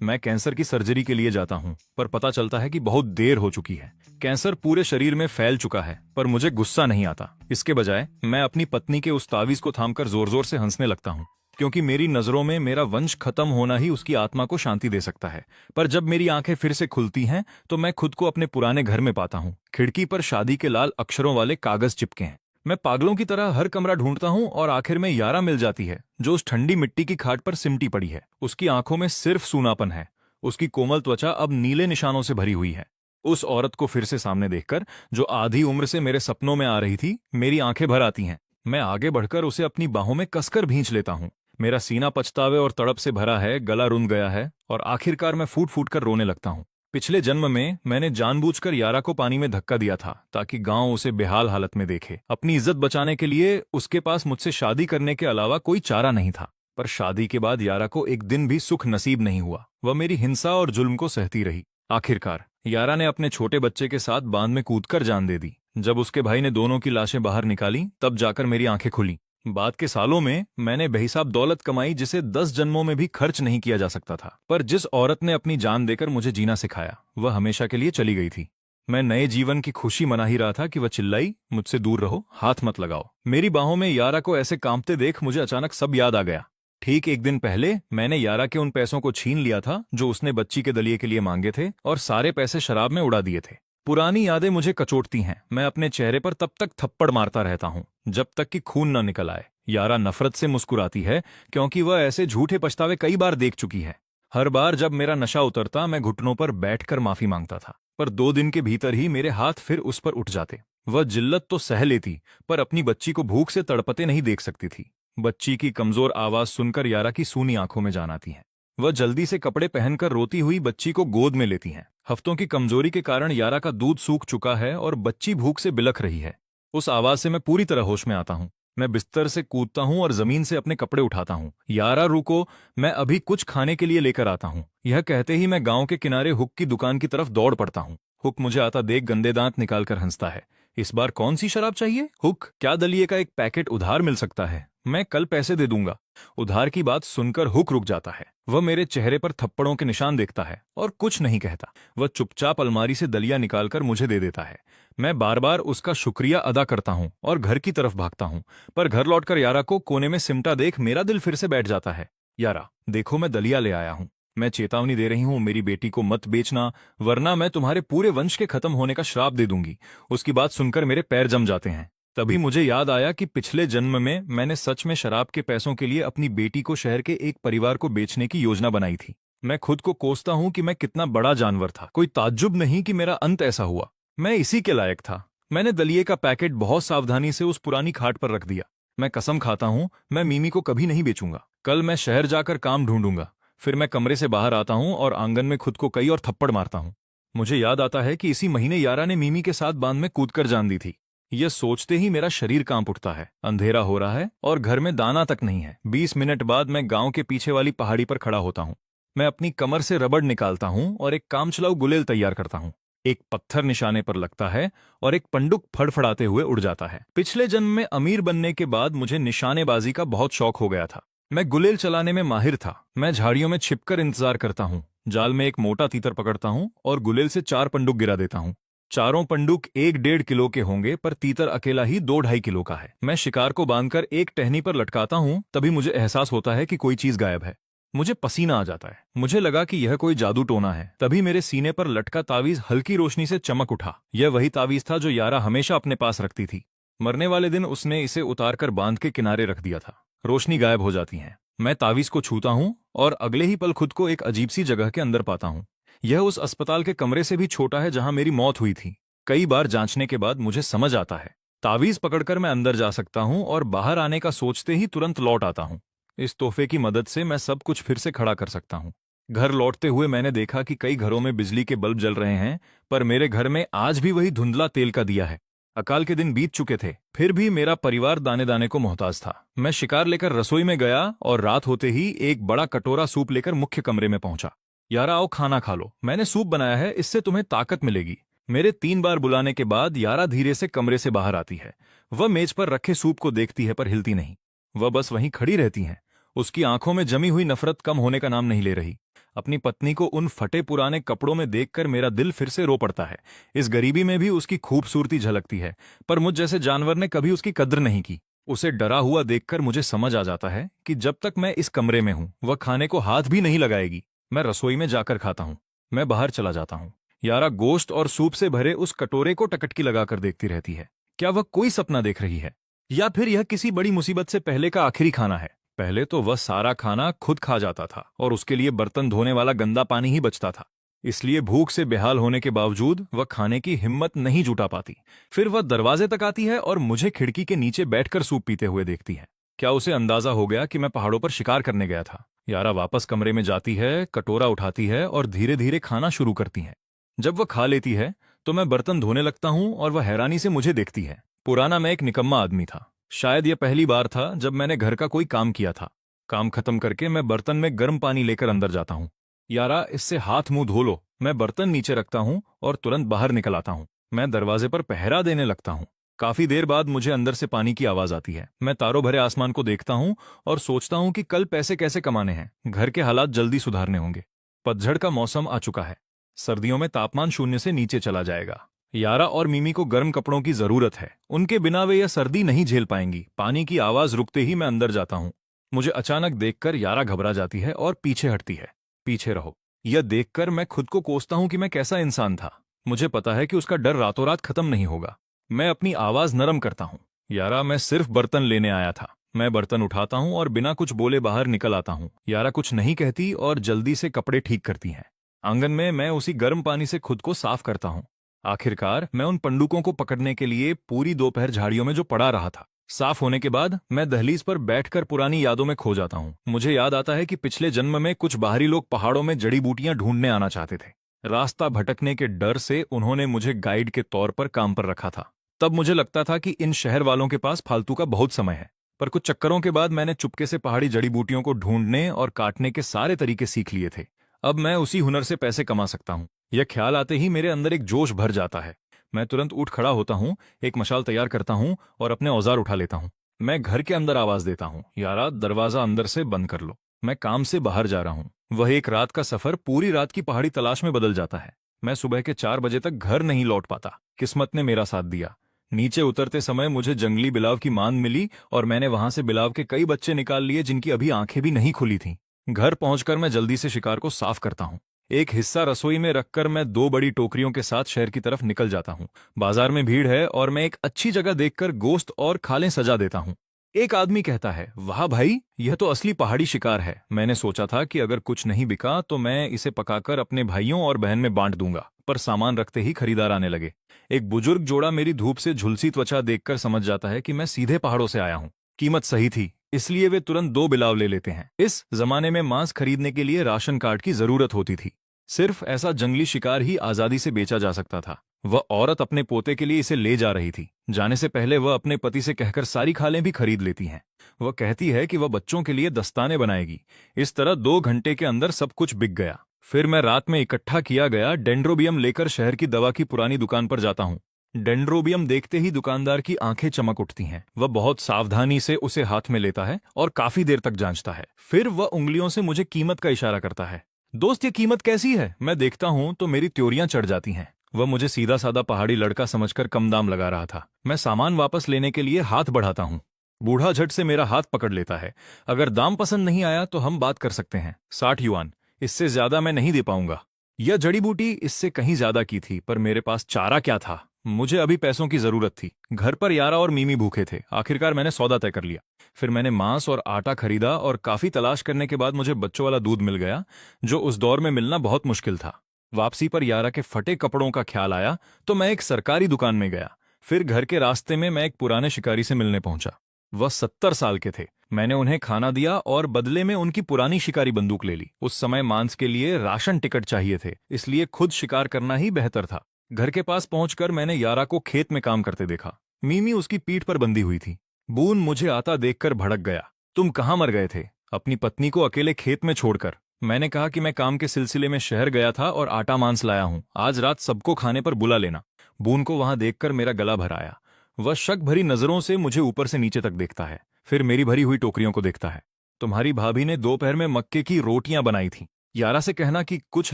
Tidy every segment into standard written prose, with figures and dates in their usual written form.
मैं कैंसर की सर्जरी के लिए जाता हूँ, पर पता चलता है कि बहुत देर हो चुकी है। कैंसर पूरे शरीर में फैल चुका है, पर मुझे गुस्सा नहीं आता। इसके बजाय मैं अपनी पत्नी के उस तावीज को थामकर जोर जोर से हंसने लगता हूँ, क्योंकि मेरी नजरों में मेरा वंश खत्म होना ही उसकी आत्मा को शांति दे सकता है। पर जब मेरी आंखें फिर से खुलती हैं, तो मैं खुद को अपने पुराने घर में पाता हूँ। खिड़की पर शादी के लाल अक्षरों वाले कागज चिपके हैं। मैं पागलों की तरह हर कमरा ढूंढता हूँ और आखिर में यारा मिल जाती है, जो उस ठंडी मिट्टी की खाट पर सिमटी पड़ी है। उसकी आंखों में सिर्फ सूनापन है। उसकी कोमल त्वचा अब नीले निशानों से भरी हुई है। उस औरत को फिर से सामने देखकर, जो आधी उम्र से मेरे सपनों में आ रही थी, मेरी आंखें भर आती हैं। मैं आगे बढ़कर उसे अपनी बाहों में कसकर भींच लेता हूँ। मेरा सीना पछतावे और तड़प से भरा है, गला रुंध गया है और आखिरकार मैं फूट फूट कर रोने लगता हूँ। पिछले जन्म में मैंने जानबूझकर यारा को पानी में धक्का दिया था, ताकि गांव उसे बेहाल हालत में देखे। अपनी इज्जत बचाने के लिए उसके पास मुझसे शादी करने के अलावा कोई चारा नहीं था। पर शादी के बाद यारा को एक दिन भी सुख नसीब नहीं हुआ। वह मेरी हिंसा और जुल्म को सहती रही। आखिरकार यारा ने अपने छोटे बच्चे के साथ बांध में कूदकर जान दे दी। जब उसके भाई ने दोनों की लाशें बाहर निकाली, तब जाकर मेरी आंखें खुली। बाद के सालों में मैंने बेहिसाब दौलत कमाई, जिसे 10 जन्मों में भी खर्च नहीं किया जा सकता था। पर जिस औरत ने अपनी जान देकर मुझे जीना सिखाया, वह हमेशा के लिए चली गई थी। मैं नए जीवन की खुशी मना ही रहा था कि वह चिल्लाई, मुझसे दूर रहो, हाथ मत लगाओ। मेरी बाहों में यारा को ऐसे कांपते देख मुझे अचानक सब याद आ गया। ठीक एक दिन पहले मैंने यारा के उन पैसों को छीन लिया था जो उसने बच्ची के दलिये के लिए मांगे थे, और सारे पैसे शराब में उड़ा दिए थे। पुरानी यादें मुझे कचोटती हैं। मैं अपने चेहरे पर तब तक थप्पड़ मारता रहता हूँ जब तक कि खून न निकल आए। यारा नफरत से मुस्कुराती है, क्योंकि वह ऐसे झूठे पछतावे कई बार देख चुकी है। हर बार जब मेरा नशा उतरता, मैं घुटनों पर बैठकर माफी मांगता था, पर 2 दिन के भीतर ही मेरे हाथ फिर उस पर उठ जाते। वह जिल्लत तो सह लेती, पर अपनी बच्ची को भूख से तड़पते नहीं देख सकती थी। बच्ची की कमजोर आवाज सुनकर यारा की सूनी आंखों में जान आती है। वह जल्दी से कपड़े पहनकर रोती हुई बच्ची को गोद में लेती हैं। हफ्तों की कमजोरी के कारण यारा का दूध सूख चुका है और बच्ची भूख से बिलख रही है। उस आवाज से मैं पूरी तरह होश में आता हूँ। मैं बिस्तर से कूदता हूँ और जमीन से अपने कपड़े उठाता हूँ। यारा रुको, मैं अभी कुछ खाने के लिए लेकर आता हूँ। यह कहते ही मैं गांव के किनारे हुक की दुकान की तरफ दौड़ पड़ता हूँ। हुक मुझे आता देख गंदे दांत निकालकर हंसता है। इस बार कौन सी शराब चाहिए? हुक, क्या दलिये का एक पैकेट उधार मिल सकता है? मैं कल पैसे दे दूंगा। उधार की बात सुनकर हुक रुक जाता है। वह मेरे चेहरे पर थप्पड़ों के निशान देखता है और कुछ नहीं कहता। वह चुपचाप अलमारी से दलिया निकालकर मुझे दे देता है। मैं बार बार उसका शुक्रिया अदा करता हूँ और घर की तरफ भागता हूँ, पर घर लौटकर यारा को कोने में सिमटा देख मेरा दिल फिर से बैठ जाता है। यारा, देखो, मैं दलिया ले आया हूँ। मैं चेतावनी दे रही हूँ, मेरी बेटी को मत बेचना, वरना मैं तुम्हारे पूरे वंश के खत्म होने का श्राप दे दूंगी। उसकी बात सुनकर मेरे पैर जम जाते हैं। तभी मुझे याद आया कि पिछले जन्म में मैंने सच में शराब के पैसों के लिए अपनी बेटी को शहर के एक परिवार को बेचने की योजना बनाई थी। मैं खुद को कोसता हूँ कि मैं कितना बड़ा जानवर था। कोई ताज्जुब नहीं कि मेरा अंत ऐसा हुआ। मैं इसी के लायक था। मैंने दलिये का पैकेट बहुत सावधानी से उस पुरानी खाट पर रख दिया। मैं कसम खाता हूँ, मैं मीमी को कभी नहीं बेचूंगा। कल मैं शहर जाकर काम ढूंढूंगा। फिर मैं कमरे से बाहर आता हूँ और आंगन में खुद को कई और थप्पड़ मारता हूँ। मुझे याद आता है कि इसी महीने यारा ने मीमी के साथ बांध में कूदकर जान दी थी। यह सोचते ही मेरा शरीर कांप उठता है। अंधेरा हो रहा है और घर में दाना तक नहीं है। 20 मिनट बाद मैं गांव के पीछे वाली पहाड़ी पर खड़ा होता हूँ। मैं अपनी कमर से रबड़ निकालता हूँ और एक कामचलाऊ गुलेल तैयार करता हूँ। एक पत्थर निशाने पर लगता है और एक पंडुक फड़फड़ाते हुए उड़ जाता है। पिछले जन्म में अमीर बनने के बाद मुझे निशानेबाजी का बहुत शौक हो गया था। मैं गुलेल चलाने में माहिर था। मैं झाड़ियों में छिपकर इंतजार करता हूँ। जाल में एक मोटा तीतर पकड़ता हूँ और गुलेल से 4 पंडुक गिरा देता हूँ। चारों पंडुक 1-1.5 किलो के होंगे, पर तीतर अकेला ही 2-2.5 किलो का है। मैं शिकार को बांधकर एक टहनी पर लटकाता हूँ। तभी मुझे एहसास होता है कि कोई चीज गायब है। मुझे पसीना आ जाता है। मुझे लगा कि यह कोई जादू टोना है। तभी मेरे सीने पर लटका तावीज हल्की रोशनी से चमक उठा। यह वही तावीज था जो यारा हमेशा अपने पास रखती थी। मरने वाले दिन उसने इसे उतारकर बांध के किनारे रख दिया था। रोशनी गायब हो जाती है। मैं तावीज को छूता हूँ और अगले ही पल खुद को एक अजीब सी जगह के अंदर पाता हूँ। यह उस अस्पताल के कमरे से भी छोटा है जहां मेरी मौत हुई थी। कई बार जांचने के बाद मुझे समझ आता है, तावीज पकड़कर मैं अंदर जा सकता हूं और बाहर आने का सोचते ही तुरंत लौट आता हूं। इस तोहफे की मदद से मैं सब कुछ फिर से खड़ा कर सकता हूं। घर लौटते हुए मैंने देखा कि कई घरों में बिजली के बल्ब जल रहे हैं, पर मेरे घर में आज भी वही धुंधला तेल का दिया है। अकाल के दिन बीत चुके थे, फिर भी मेरा परिवार दाने दाने को मोहताज था। मैं शिकार लेकर रसोई में गया और रात होते ही एक बड़ा कटोरा सूप लेकर मुख्य कमरे में पहुंचा। यारा, आओ खाना खा लो, मैंने सूप बनाया है, इससे तुम्हें ताकत मिलेगी। मेरे 3 बार बुलाने के बाद यारा धीरे से कमरे से बाहर आती है। वह मेज पर रखे सूप को देखती है, पर हिलती नहीं। वह बस वहीं खड़ी रहती हैं। उसकी आंखों में जमी हुई नफरत कम होने का नाम नहीं ले रही। अपनी पत्नी को उन फटे पुराने कपड़ों में देखकर मेरा दिल फिर से रो पड़ता है। इस गरीबी में भी उसकी खूबसूरती झलकती है, पर मुझ जैसे जानवर ने कभी उसकी कद्र नहीं की। उसे डरा हुआ देखकर मुझे समझ आ जाता है कि जब तक मैं इस कमरे में हूं वह खाने को हाथ भी नहीं लगाएगी। मैं रसोई में जाकर खाता हूं। मैं बाहर चला जाता हूं। यारा गोश्त और सूप से भरे उस कटोरे को टकटकी लगाकर देखती रहती है। क्या वह कोई सपना देख रही है, या फिर यह किसी बड़ी मुसीबत से पहले का आखिरी खाना है? पहले तो वह सारा खाना खुद खा जाता था और उसके लिए बर्तन धोने वाला गंदा पानी ही बचता था। इसलिए भूख से बेहाल होने के बावजूद वह खाने की हिम्मत नहीं जुटा पाती। फिर वह दरवाजे तक आती है और मुझे खिड़की के नीचे बैठकर सूप पीते हुए देखती है। क्या उसे अंदाजा हो गया कि मैं पहाड़ों पर शिकार करने गया था? यारा वापस कमरे में जाती है, कटोरा उठाती है और धीरे धीरे खाना शुरू करती है। जब वह खा लेती है तो मैं बर्तन धोने लगता हूं और वह हैरानी से मुझे देखती है। पुराना मैं एक निकम्मा आदमी था। शायद यह पहली बार था जब मैंने घर का कोई काम किया था। काम खत्म करके मैं बर्तन में गर्म पानी लेकर अंदर जाता हूँ। यारा, इससे हाथ मुंह धो लो। मैं बर्तन नीचे रखता हूँ और तुरंत बाहर निकल आता हूँ। मैं दरवाजे पर पहरा देने लगता हूँ। काफी देर बाद मुझे अंदर से पानी की आवाज आती है। मैं तारों भरे आसमान को देखता हूँ और सोचता हूँ कि कल पैसे कैसे कमाने हैं। घर के हालात जल्दी सुधारने होंगे। पतझड़ का मौसम आ चुका है। सर्दियों में तापमान 0 से नीचे चला जाएगा। यारा और मिमी को गर्म कपड़ों की जरूरत है। उनके बिना वे यह सर्दी नहीं झेल पाएंगी। पानी की आवाज रुकते ही मैं अंदर जाता हूँ। मुझे अचानक देखकर यारा घबरा जाती है और पीछे हटती है। पीछे रहो। यह देखकर मैं खुद को कोसता हूं कि मैं कैसा इंसान था। मुझे पता है कि उसका डर रातों रात खत्म नहीं होगा। मैं अपनी आवाज नरम करता हूं। यारा, मैं सिर्फ बर्तन लेने आया था। मैं बर्तन उठाता हूं और बिना कुछ बोले बाहर निकल आता हूं। यारा कुछ नहीं कहती और जल्दी से कपड़े ठीक करती है। आंगन में मैं उसी गर्म पानी से खुद को साफ करता हूं। आखिरकार मैं उन पंडुकों को पकड़ने के लिए पूरी दोपहर झाड़ियों में जो पड़ा रहा था। साफ होने के बाद मैं दहलीज पर बैठकर पुरानी यादों में खो जाता हूँ। मुझे याद आता है कि पिछले जन्म में कुछ बाहरी लोग पहाड़ों में जड़ी बूटियां ढूंढने आना चाहते थे। रास्ता भटकने के डर से उन्होंने मुझे गाइड के तौर पर काम पर रखा था। तब मुझे लगता था कि इन शहर वालों के पास फालतू का बहुत समय है। पर कुछ चक्करों के बाद मैंने चुपके से पहाड़ी जड़ी बूटियों को ढूंढने और काटने के सारे तरीके सीख लिए थे। अब मैं उसी हुनर से पैसे कमा सकता हूँ। यह ख्याल आते ही मेरे अंदर एक जोश भर जाता है। मैं तुरंत उठ खड़ा होता हूँ, एक मशाल तैयार करता हूँ और अपने औजार उठा लेता हूँ। मैं घर के अंदर आवाज देता हूँ, यारा दरवाजा अंदर से बंद कर लो। मैं काम से बाहर जा रहा हूँ। वह एक रात का सफर पूरी रात की पहाड़ी तलाश में बदल जाता है। मैं सुबह के 4 बजे तक घर नहीं लौट पाता। किस्मत ने मेरा साथ दिया। नीचे उतरते समय मुझे जंगली बिलाव की मांद मिली और मैंने वहां से बिलाव के कई बच्चे निकाल लिए जिनकी अभी आंखें भी नहीं खुली थीं। घर पहुंचकर मैं जल्दी से शिकार को साफ करता हूँ। एक हिस्सा रसोई में रखकर मैं 2 बड़ी टोकरियों के साथ शहर की तरफ निकल जाता हूँ। बाजार में भीड़ है और मैं एक अच्छी जगह देखकर गोश्त और खालें सजा देता हूँ। एक आदमी कहता है, वाह भाई, यह तो असली पहाड़ी शिकार है। मैंने सोचा था कि अगर कुछ नहीं बिका तो मैं इसे पकाकर अपने भाइयों और बहन में बांट दूंगा, पर सामान रखते ही खरीदार आने लगे। एक बुजुर्ग जोड़ा मेरी धूप से झुलसी त्वचा देखकर समझ जाता है कि मैं सीधे पहाड़ों से आया हूँ। कीमत सही थी, इसलिए वे तुरंत 2 बिलाव ले लेते हैं। इस जमाने में मांस खरीदने के लिए राशन कार्ड की जरूरत होती थी। सिर्फ ऐसा जंगली शिकार ही आजादी से बेचा जा सकता था। वह औरत अपने पोते के लिए इसे ले जा रही थी। जाने से पहले वह अपने पति से कहकर सारी खालें भी खरीद लेती हैं। वह कहती है कि वह बच्चों के लिए दस्ताने बनाएगी। इस तरह 2 घंटे के अंदर सब कुछ बिक गया। फिर मैं रात में इकट्ठा किया गया डेंड्रोबियम लेकर शहर की दवा की पुरानी दुकान पर जाता हूँ। डेंड्रोबियम देखते ही दुकानदार की आंखें चमक उठती हैं। वह बहुत सावधानी से उसे हाथ में लेता है और काफी देर तक जांचता है। फिर वह उंगलियों से मुझे कीमत का इशारा करता है। दोस्त, ये कीमत कैसी है? मैं देखता हूं तो मेरी त्योरियां चढ़ जाती हैं। वह मुझे सीधा साधा पहाड़ी लड़का समझकर कम दाम लगा रहा था। मैं सामान वापस लेने के लिए हाथ बढ़ाता हूं। बूढ़ा झट से मेरा हाथ पकड़ लेता है। अगर दाम पसंद नहीं आया तो हम बात कर सकते हैं। 60 युआन, इससे ज्यादा मैं नहीं दे पाऊंगा। यह जड़ी बूटी इससे कहीं ज्यादा की थी, पर मेरे पास चारा क्या था? मुझे अभी पैसों की जरूरत थी। घर पर यारा और मिमी भूखे थे। आखिरकार मैंने सौदा तय कर लिया। फिर मैंने मांस और आटा खरीदा और काफी तलाश करने के बाद मुझे बच्चों वाला दूध मिल गया, जो उस दौर में मिलना बहुत मुश्किल था। वापसी पर यारा के फटे कपड़ों का ख्याल आया तो मैं एक सरकारी दुकान में गया। फिर घर के रास्ते में मैं एक पुराने शिकारी से मिलने पहुंचा। वह 70 साल के थे। मैंने उन्हें खाना दिया और बदले में उनकी पुरानी शिकारी बंदूक ले ली। उस समय मांस के लिए राशन टिकट चाहिए थे, इसलिए खुद शिकार करना ही बेहतर था। घर के पास पहुंचकर मैंने यारा को खेत में काम करते देखा। मिमी उसकी पीठ पर बंधी हुई थी। बून मुझे आता देखकर भड़क गया। तुम कहाँ मर गए थे? अपनी पत्नी को अकेले खेत में छोड़कर। मैंने कहा कि मैं काम के सिलसिले में शहर गया था और आटा मांस लाया हूं। आज रात सबको खाने पर बुला लेना। बून को वहां देखकर मेरा गला भर आया। वह शक भरी नजरों से मुझे ऊपर से नीचे तक देखता है, फिर मेरी भरी हुई टोकरियों को देखता है। तुम्हारी भाभी ने दोपहर में मक्के की रोटियां बनाई थी। यारा से कहना कि कुछ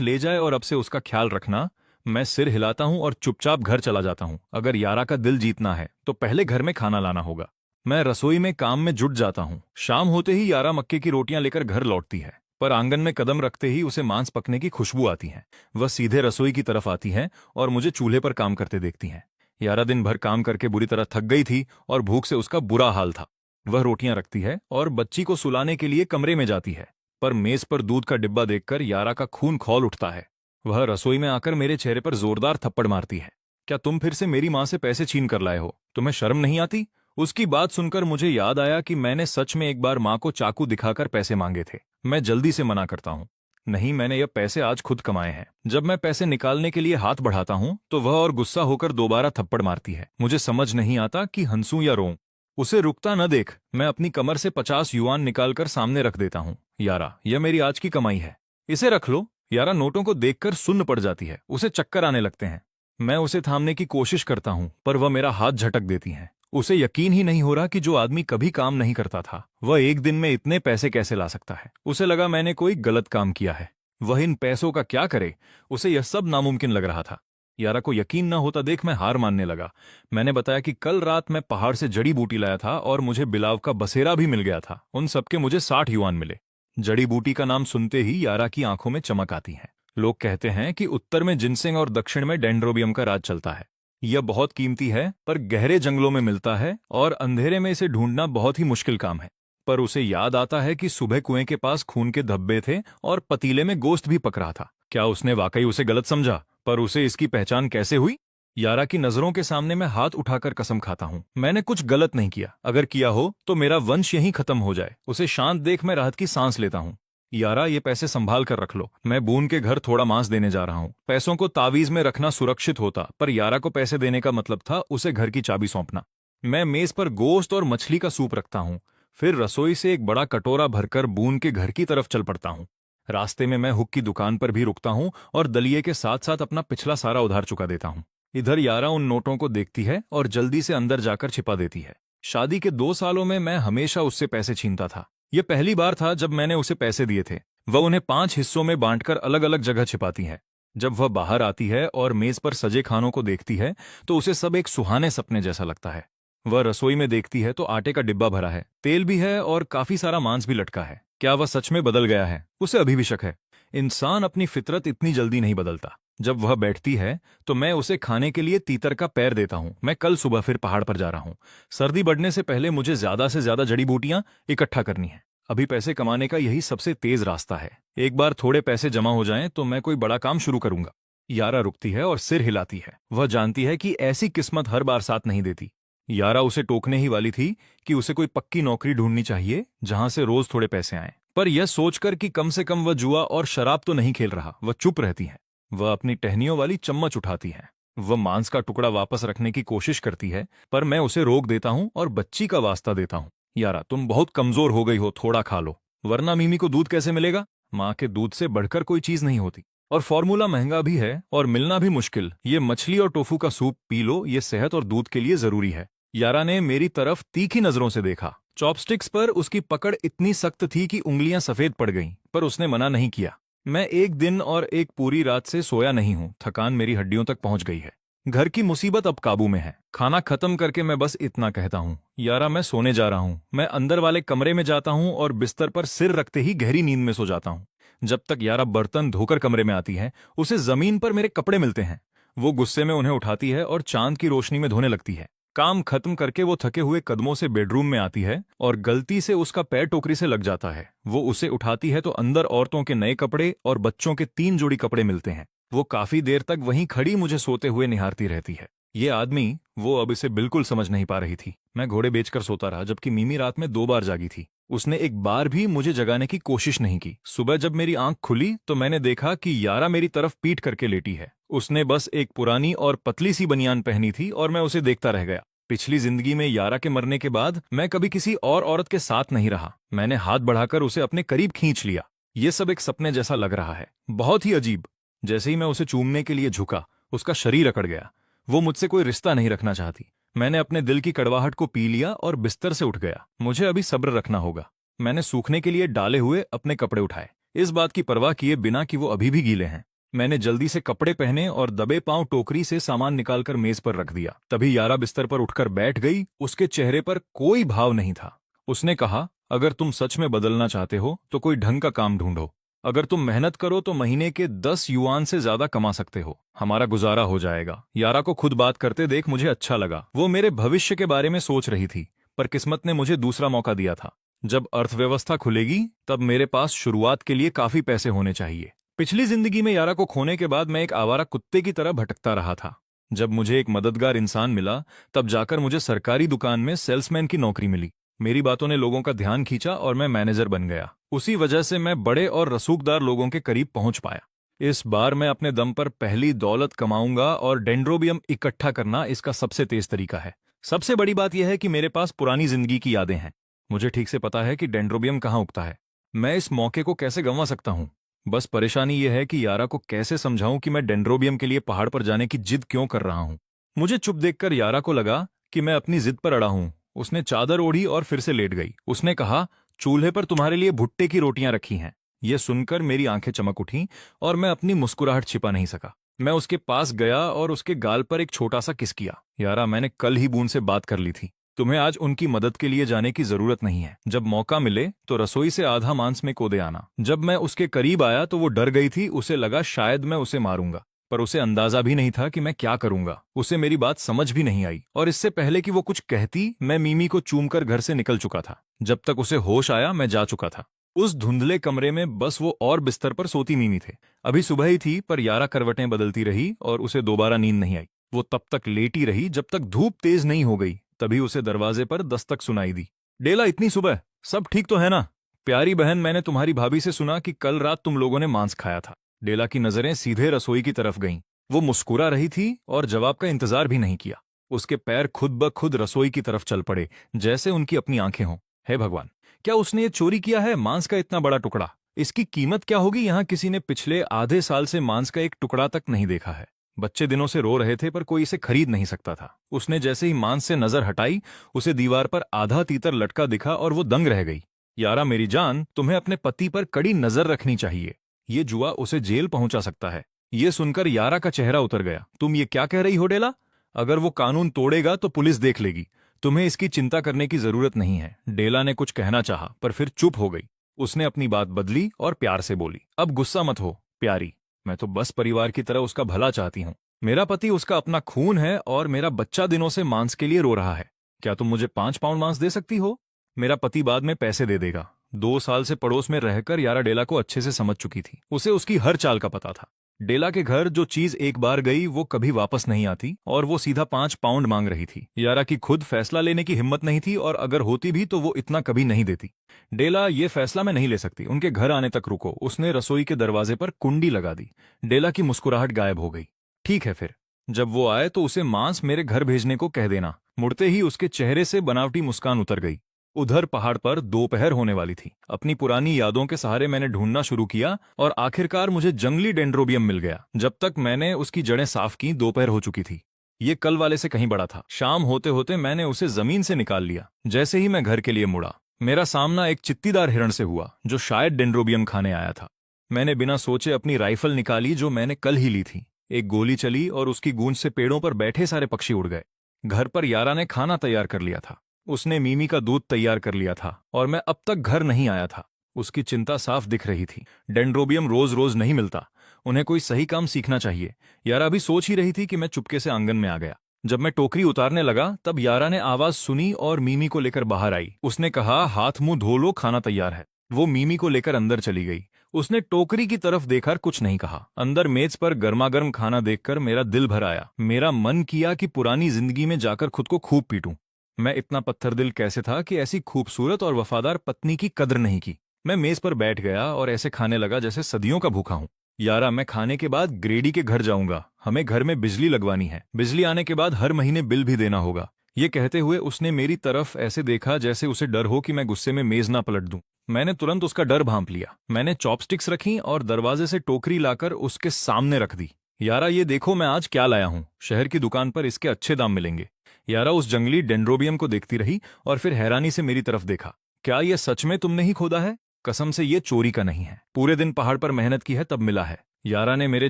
ले जाए और अब से उसका ख्याल रखना। मैं सिर हिलाता हूँ और चुपचाप घर चला जाता हूँ। अगर यारा का दिल जीतना है तो पहले घर में खाना लाना होगा। मैं रसोई में काम में जुट जाता हूँ। शाम होते ही यारा मक्के की रोटियां लेकर घर लौटती है, पर आंगन में कदम रखते ही उसे मांस पकने की खुशबू आती है। वह सीधे रसोई की तरफ आती है और मुझे चूल्हे पर काम करते देखती है। यारा दिन भर काम करके बुरी तरह थक गई थी और भूख से उसका बुरा हाल था। वह रोटियां रखती है और बच्ची को सुलाने के लिए कमरे में जाती है, पर मेज पर दूध का डिब्बा देखकर यारा का खून खौल उठता है। वह रसोई में आकर मेरे चेहरे पर जोरदार थप्पड़ मारती है। क्या तुम फिर से मेरी माँ से पैसे छीन कर लाए हो? तुम्हें शर्म नहीं आती? उसकी बात सुनकर मुझे याद आया कि मैंने सच में एक बार माँ को चाकू दिखाकर पैसे मांगे थे। मैं जल्दी से मना करता हूँ, नहीं, मैंने ये पैसे आज खुद कमाए हैं। जब मैं पैसे निकालने के लिए हाथ बढ़ाता हूँ तो वह और गुस्सा होकर दोबारा थप्पड़ मारती है। मुझे समझ नहीं आता कि हंसूं या रोऊं। उसे रुकता न देख मैं अपनी कमर से 50 युआन निकालकर सामने रख देता हूँ। यारा, यह मेरी आज की कमाई है, इसे रख लो। यारा नोटों को देखकर सुन्न पड़ जाती है, उसे चक्कर आने लगते हैं। मैं उसे थामने की कोशिश करता हूँ पर वह मेरा हाथ झटक देती है। उसे यकीन ही नहीं हो रहा कि जो आदमी कभी काम नहीं करता था वह एक दिन में इतने पैसे कैसे ला सकता है। उसे लगा मैंने कोई गलत काम किया है। वह इन पैसों का क्या करे? उसे यह सब नामुमकिन लग रहा था। यारा को यकीन न होता देख मैं हार मानने लगा। मैंने बताया कि कल रात मैं पहाड़ से जड़ी बूटी लाया था और मुझे बिलाव का बसेरा भी मिल गया था। उन सबके मुझे 60 युआन मिले। जड़ी बूटी का नाम सुनते ही यारा की आंखों में चमक आती है। लोग कहते हैं कि उत्तर में जिनसेंग और दक्षिण में डेंड्रोबियम का राज चलता है। यह बहुत कीमती है, पर गहरे जंगलों में मिलता है और अंधेरे में इसे ढूंढना बहुत ही मुश्किल काम है। पर उसे याद आता है कि सुबह कुएं के पास खून के धब्बे थे और पतीले में गोश्त भी पक रहा था। क्या उसने वाकई उसे गलत समझा? पर उसे इसकी पहचान कैसे हुई? यारा की नजरों के सामने मैं हाथ उठाकर कसम खाता हूँ, मैंने कुछ गलत नहीं किया। अगर किया हो तो मेरा वंश यहीं खत्म हो जाए। उसे शांत देख मैं राहत की सांस लेता हूँ। यारा, ये पैसे संभाल कर रख लो। मैं बून के घर थोड़ा मांस देने जा रहा हूँ। पैसों को तावीज में रखना सुरक्षित होता, पर यारा को पैसे देने का मतलब था उसे घर की चाबी सौंपना। मैं मेज पर गोश्त और मछली का सूप रखता हूँ, फिर रसोई से एक बड़ा कटोरा भरकर बून के घर की तरफ चल पड़ता हूँ। रास्ते में मैं हुक की दुकान पर भी रुकता हूँ और दलिये के साथ साथ अपना पिछला सारा उधार चुका देता हूँ। इधर यारा उन नोटों को देखती है और जल्दी से अंदर जाकर छिपा देती है। शादी के 2 सालों में मैं हमेशा उससे पैसे छीनता था। यह पहली बार था जब मैंने उसे पैसे दिए थे। वह उन्हें 5 हिस्सों में बांटकर अलग अलग जगह छिपाती है। जब वह बाहर आती है और मेज पर सजे खानों को देखती है तो उसे सब एक सुहाने सपने जैसा लगता है। वह रसोई में देखती है तो आटे का डिब्बा भरा है, तेल भी है और काफी सारा मांस भी लटका है। क्या वह सच में बदल गया है? उसे अभी भी शक है। इंसान अपनी फितरत इतनी जल्दी नहीं बदलता। जब वह बैठती है तो मैं उसे खाने के लिए तीतर का पैर देता हूँ। मैं कल सुबह फिर पहाड़ पर जा रहा हूँ। सर्दी बढ़ने से पहले मुझे ज्यादा से ज्यादा जड़ी बूटियां इकट्ठा करनी है। अभी पैसे कमाने का यही सबसे तेज रास्ता है। एक बार थोड़े पैसे जमा हो जाएं तो मैं कोई बड़ा काम शुरू करूंगा। यारा रुकती है और सिर हिलाती है। वह जानती है कि ऐसी किस्मत हर बार साथ नहीं देती। यारा उसे टोकने ही वाली थी कि उसे कोई पक्की नौकरी ढूंढनी चाहिए जहां से रोज थोड़े पैसे आएं। पर यह सोचकर कि कम से कम वह जुआ और शराब तो नहीं खेल रहा, वह चुप रहती है। वह अपनी टहनियों वाली चम्मच उठाती है। वह मांस का टुकड़ा वापस रखने की कोशिश करती है, पर मैं उसे रोक देता हूं और बच्ची का वास्ता देता हूं। यारा, तुम बहुत कमजोर हो गई हो, थोड़ा खा लो, वरना मिमी को दूध कैसे मिलेगा? माँ के दूध से बढ़कर कोई चीज नहीं होती, और फॉर्मूला महंगा भी है और मिलना भी मुश्किल। ये मछली और टोफू का सूप पी लो, ये सेहत और दूध के लिए जरूरी है। यारा ने मेरी तरफ तीखी नजरों से देखा। चॉपस्टिक्स पर उसकी पकड़ इतनी सख्त थी कि उंगलियां सफेद पड़ गईं, पर उसने मना नहीं किया। मैं एक दिन और एक पूरी रात से सोया नहीं हूं। थकान मेरी हड्डियों तक पहुंच गई है। घर की मुसीबत अब काबू में है। खाना खत्म करके मैं बस इतना कहता हूँ, यारा मैं सोने जा रहा हूँ। मैं अंदर वाले कमरे में जाता हूँ और बिस्तर पर सिर रखते ही गहरी नींद में सो जाता हूँ। जब तक यारा बर्तन धोकर कमरे में आती है, उसे जमीन पर मेरे कपड़े मिलते हैं। वो गुस्से में उन्हें उठाती है और चांद की रोशनी में धोने लगती है। काम खत्म करके वो थके हुए कदमों से बेडरूम में आती है और गलती से उसका पैर टोकरी से लग जाता है। वो उसे उठाती है तो अंदर औरतों के नए कपड़े और बच्चों के 3 जोड़ी कपड़े मिलते हैं। वो काफी देर तक वहीं खड़ी मुझे सोते हुए निहारती रहती है। ये आदमी, वो अब इसे बिल्कुल समझ नहीं पा रही थी। मैं घोड़े बेचकर सोता रहा, जबकि मिमी रात में 2 बार जागी थी। उसने एक बार भी मुझे जगाने की कोशिश नहीं की। सुबह जब मेरी आंख खुली तो मैंने देखा कि यारा मेरी तरफ पीठ करके लेटी है। उसने बस एक पुरानी और पतली सी बनियान पहनी थी और मैं उसे देखता रह गया। पिछली जिंदगी में यारा के मरने के बाद मैं कभी किसी और औरत के साथ नहीं रहा। मैंने हाथ बढ़ाकर उसे अपने करीब खींच लिया। ये सब एक सपने जैसा लग रहा है, बहुत ही अजीब। जैसे ही मैं उसे चूमने के लिए झुका, उसका शरीर अकड़ गया। वो मुझसे कोई रिश्ता नहीं रखना चाहती। मैंने अपने दिल की कड़वाहट को पी लिया और बिस्तर से उठ गया। मुझे अभी सब्र रखना होगा। मैंने सूखने के लिए डाले हुए अपने कपड़े उठाए। इस बात की परवाह किए बिना कि वो अभी भी गीले हैं। मैंने जल्दी से कपड़े पहने और दबे पांव टोकरी से सामान निकालकर मेज पर रख दिया। तभी यारा बिस्तर पर उठकर बैठ गई। उसके चेहरे पर कोई भाव नहीं था। उसने कहा, अगर तुम सच में बदलना चाहते हो तो कोई ढंग का काम ढूंढो। अगर तुम मेहनत करो तो महीने के 10 युआन से ज्यादा कमा सकते हो। हमारा गुजारा हो जाएगा। यारा को खुद बात करते देख मुझे अच्छा लगा। वो मेरे भविष्य के बारे में सोच रही थी, पर किस्मत ने मुझे दूसरा मौका दिया था। जब अर्थव्यवस्था खुलेगी तब मेरे पास शुरुआत के लिए काफी पैसे होने चाहिए। पिछली जिंदगी में यारा को खोने के बाद मैं एक आवारा कुत्ते की तरह भटकता रहा था। जब मुझे एक मददगार इंसान मिला तब जाकर मुझे सरकारी दुकान में सेल्समैन की नौकरी मिली। मेरी बातों ने लोगों का ध्यान खींचा और मैं मैनेजर बन गया। उसी वजह से मैं बड़े और रसूखदार लोगों के करीब पहुंच पाया। इस बार मैं अपने दम पर पहली दौलत कमाऊंगा और डेंड्रोबियम इकट्ठा करना इसका सबसे तेज तरीका है। सबसे बड़ी बात यह है कि मेरे पास पुरानी जिंदगी की यादें हैं। मुझे ठीक से पता है कि डेंड्रोबियम कहाँ उगता है। मैं इस मौके को कैसे गंवा सकता हूँ। बस परेशानी यह है कि यारा को कैसे समझाऊं कि मैं डेंड्रोबियम के लिए पहाड़ पर जाने की जिद क्यों कर रहा हूं। मुझे चुप देखकर यारा को लगा कि मैं अपनी जिद पर अड़ा हूं। उसने चादर ओढ़ी और फिर से लेट गई। उसने कहा, चूल्हे पर तुम्हारे लिए भुट्टे की रोटियां रखी हैं। यह सुनकर मेरी आंखें चमक उठीं और मैं अपनी मुस्कुराहट छिपा नहीं सका। मैं उसके पास गया और उसके गाल पर एक छोटा सा किस किया। यारा, मैंने कल ही बून से बात कर ली थी। तुम्हें आज उनकी मदद के लिए जाने की जरूरत नहीं है। जब मौका मिले तो रसोई से आधा मांस में कोदे आना। जब मैं उसके करीब आया तो वो डर गई थी। उसे लगा शायद मैं उसे मारूंगा, पर उसे अंदाजा भी नहीं था कि मैं क्या करूंगा। उसे मेरी बात समझ भी नहीं आई और इससे पहले कि वो कुछ कहती मैं मीमी को चूमकर घर से निकल चुका था। जब तक उसे होश आया मैं जा चुका था। उस धुंधले कमरे में बस वो और बिस्तर पर सोती मीमी थे। अभी सुबह ही थी, पर यारा करवटें बदलती रही और उसे दोबारा नींद नहीं आई। वो तब तक लेटी रही जब तक धूप तेज नहीं हो गई। तभी उसे दरवाजे पर दस्तक सुनाई दी। डेला, इतनी सुबह, सब ठीक तो है ना? प्यारी बहन, मैंने तुम्हारी भाभी से सुना कि कल रात तुम लोगों ने मांस खाया था। डेला की नजरें सीधे रसोई की तरफ गईं। वो मुस्कुरा रही थी और जवाब का इंतजार भी नहीं किया। उसके पैर खुद ब खुद रसोई की तरफ चल पड़े, जैसे उनकी अपनी आंखें हों। हे भगवान, क्या उसने ये चोरी किया है? मांस का इतना बड़ा टुकड़ा, इसकी कीमत क्या होगी? यहाँ किसी ने पिछले आधे साल से मांस का एक टुकड़ा तक नहीं देखा है। बच्चे दिनों से रो रहे थे, पर कोई इसे खरीद नहीं सकता था। उसने जैसे ही मांस से नजर हटाई, उसे दीवार पर आधा तीतर लटका दिखा और वो दंग रह गई। यारा मेरी जान, तुम्हें अपने पति पर कड़ी नजर रखनी चाहिए। ये जुआ उसे जेल पहुंचा सकता है। ये सुनकर यारा का चेहरा उतर गया। तुम ये क्या कह रही हो डेला? अगर वो कानून तोड़ेगा तो पुलिस देख लेगी। तुम्हें इसकी चिंता करने की जरूरत नहीं है। डेला ने कुछ कहना चाहा, पर फिर चुप हो गई। उसने अपनी बात बदली और प्यार से बोली, अब गुस्सा मत हो प्यारी, मैं तो बस परिवार की तरह उसका भला चाहती हूँ। मेरा पति उसका अपना खून है और मेरा बच्चा दिनों से मांस के लिए रो रहा है। क्या तुम मुझे 5 पाउंड मांस दे सकती हो? मेरा पति बाद में पैसे दे देगा। 2 साल से पड़ोस में रहकर यारा डेला को अच्छे से समझ चुकी थी। उसे उसकी हर चाल का पता था। डेला के घर जो चीज एक बार गई वो कभी वापस नहीं आती, और वो सीधा 5 पाउंड मांग रही थी। यारा की खुद फैसला लेने की हिम्मत नहीं थी, और अगर होती भी तो वो इतना कभी नहीं देती। डेला, ये फैसला मैं नहीं ले सकती। उनके घर आने तक रुको। उसने रसोई के दरवाजे पर कुंडी लगा दी। डेला की मुस्कुराहट गायब हो गई। ठीक है, फिर जब वो आए तो उसे मांस मेरे घर भेजने को कह देना। मुड़ते ही उसके चेहरे से बनावटी मुस्कान उतर गई। उधर पहाड़ पर दोपहर होने वाली थी। अपनी पुरानी यादों के सहारे मैंने ढूंढना शुरू किया और आखिरकार मुझे जंगली डेंड्रोबियम मिल गया। जब तक मैंने उसकी जड़ें साफ की, दोपहर हो चुकी थी। ये कल वाले से कहीं बड़ा था। शाम होते होते मैंने उसे जमीन से निकाल लिया। जैसे ही मैं घर के लिए मुड़ा, मेरा सामना एक चित्तीदार हिरण से हुआ जो शायद डेंड्रोबियम खाने आया था। मैंने बिना सोचे अपनी राइफल निकाली जो मैंने कल ही ली थी। एक गोली चली और उसकी गूंज से पेड़ों पर बैठे सारे पक्षी उड़ गए। घर पर यारा ने खाना तैयार कर लिया था। उसने मीमी का दूध तैयार कर लिया था और मैं अब तक घर नहीं आया था। उसकी चिंता साफ दिख रही थी। डेंड्रोबियम रोज रोज नहीं मिलता। उन्हें कोई सही काम सीखना चाहिए। यारा भी सोच ही रही थी कि मैं चुपके से आंगन में आ गया। जब मैं टोकरी उतारने लगा तब यारा ने आवाज सुनी और मीमी को लेकर बाहर आई। उसने कहा, हाथ मुंह धो लो, खाना तैयार है। वो मीमी को लेकर अंदर चली गई। उसने टोकरी की तरफ देखकर कुछ नहीं कहा। अंदर मेज पर गर्मागर्म खाना देखकर मेरा दिल भर आया। मेरा मन किया कि पुरानी जिंदगी में जाकर खुद को खूब पीटूं। मैं इतना पत्थर दिल कैसे था कि ऐसी खूबसूरत और वफादार पत्नी की कद्र नहीं की। मैं मेज पर बैठ गया और ऐसे खाने लगा जैसे सदियों का भूखा हूं। यारा, मैं खाने के बाद ग्रेडी के घर जाऊंगा। हमें घर में बिजली लगवानी है। बिजली आने के बाद हर महीने बिल भी देना होगा। ये कहते हुए उसने मेरी तरफ ऐसे देखा जैसे उसे डर हो कि मैं गुस्से में मेज ना पलट दूं। मैंने तुरंत उसका डर भांप लिया। मैंने चॉपस्टिक्स रखी और दरवाजे से टोकरी लाकर उसके सामने रख दी। यारा, ये देखो मैं आज क्या लाया हूं। शहर की दुकान पर इसके अच्छे दाम मिलेंगे। यारा उस जंगली डेंड्रोबियम को देखती रही और फिर हैरानी से मेरी तरफ देखा। क्या यह सच में तुमने ही खोदा है? कसम से ये चोरी का नहीं है, पूरे दिन पहाड़ पर मेहनत की है तब मिला है। यारा ने मेरे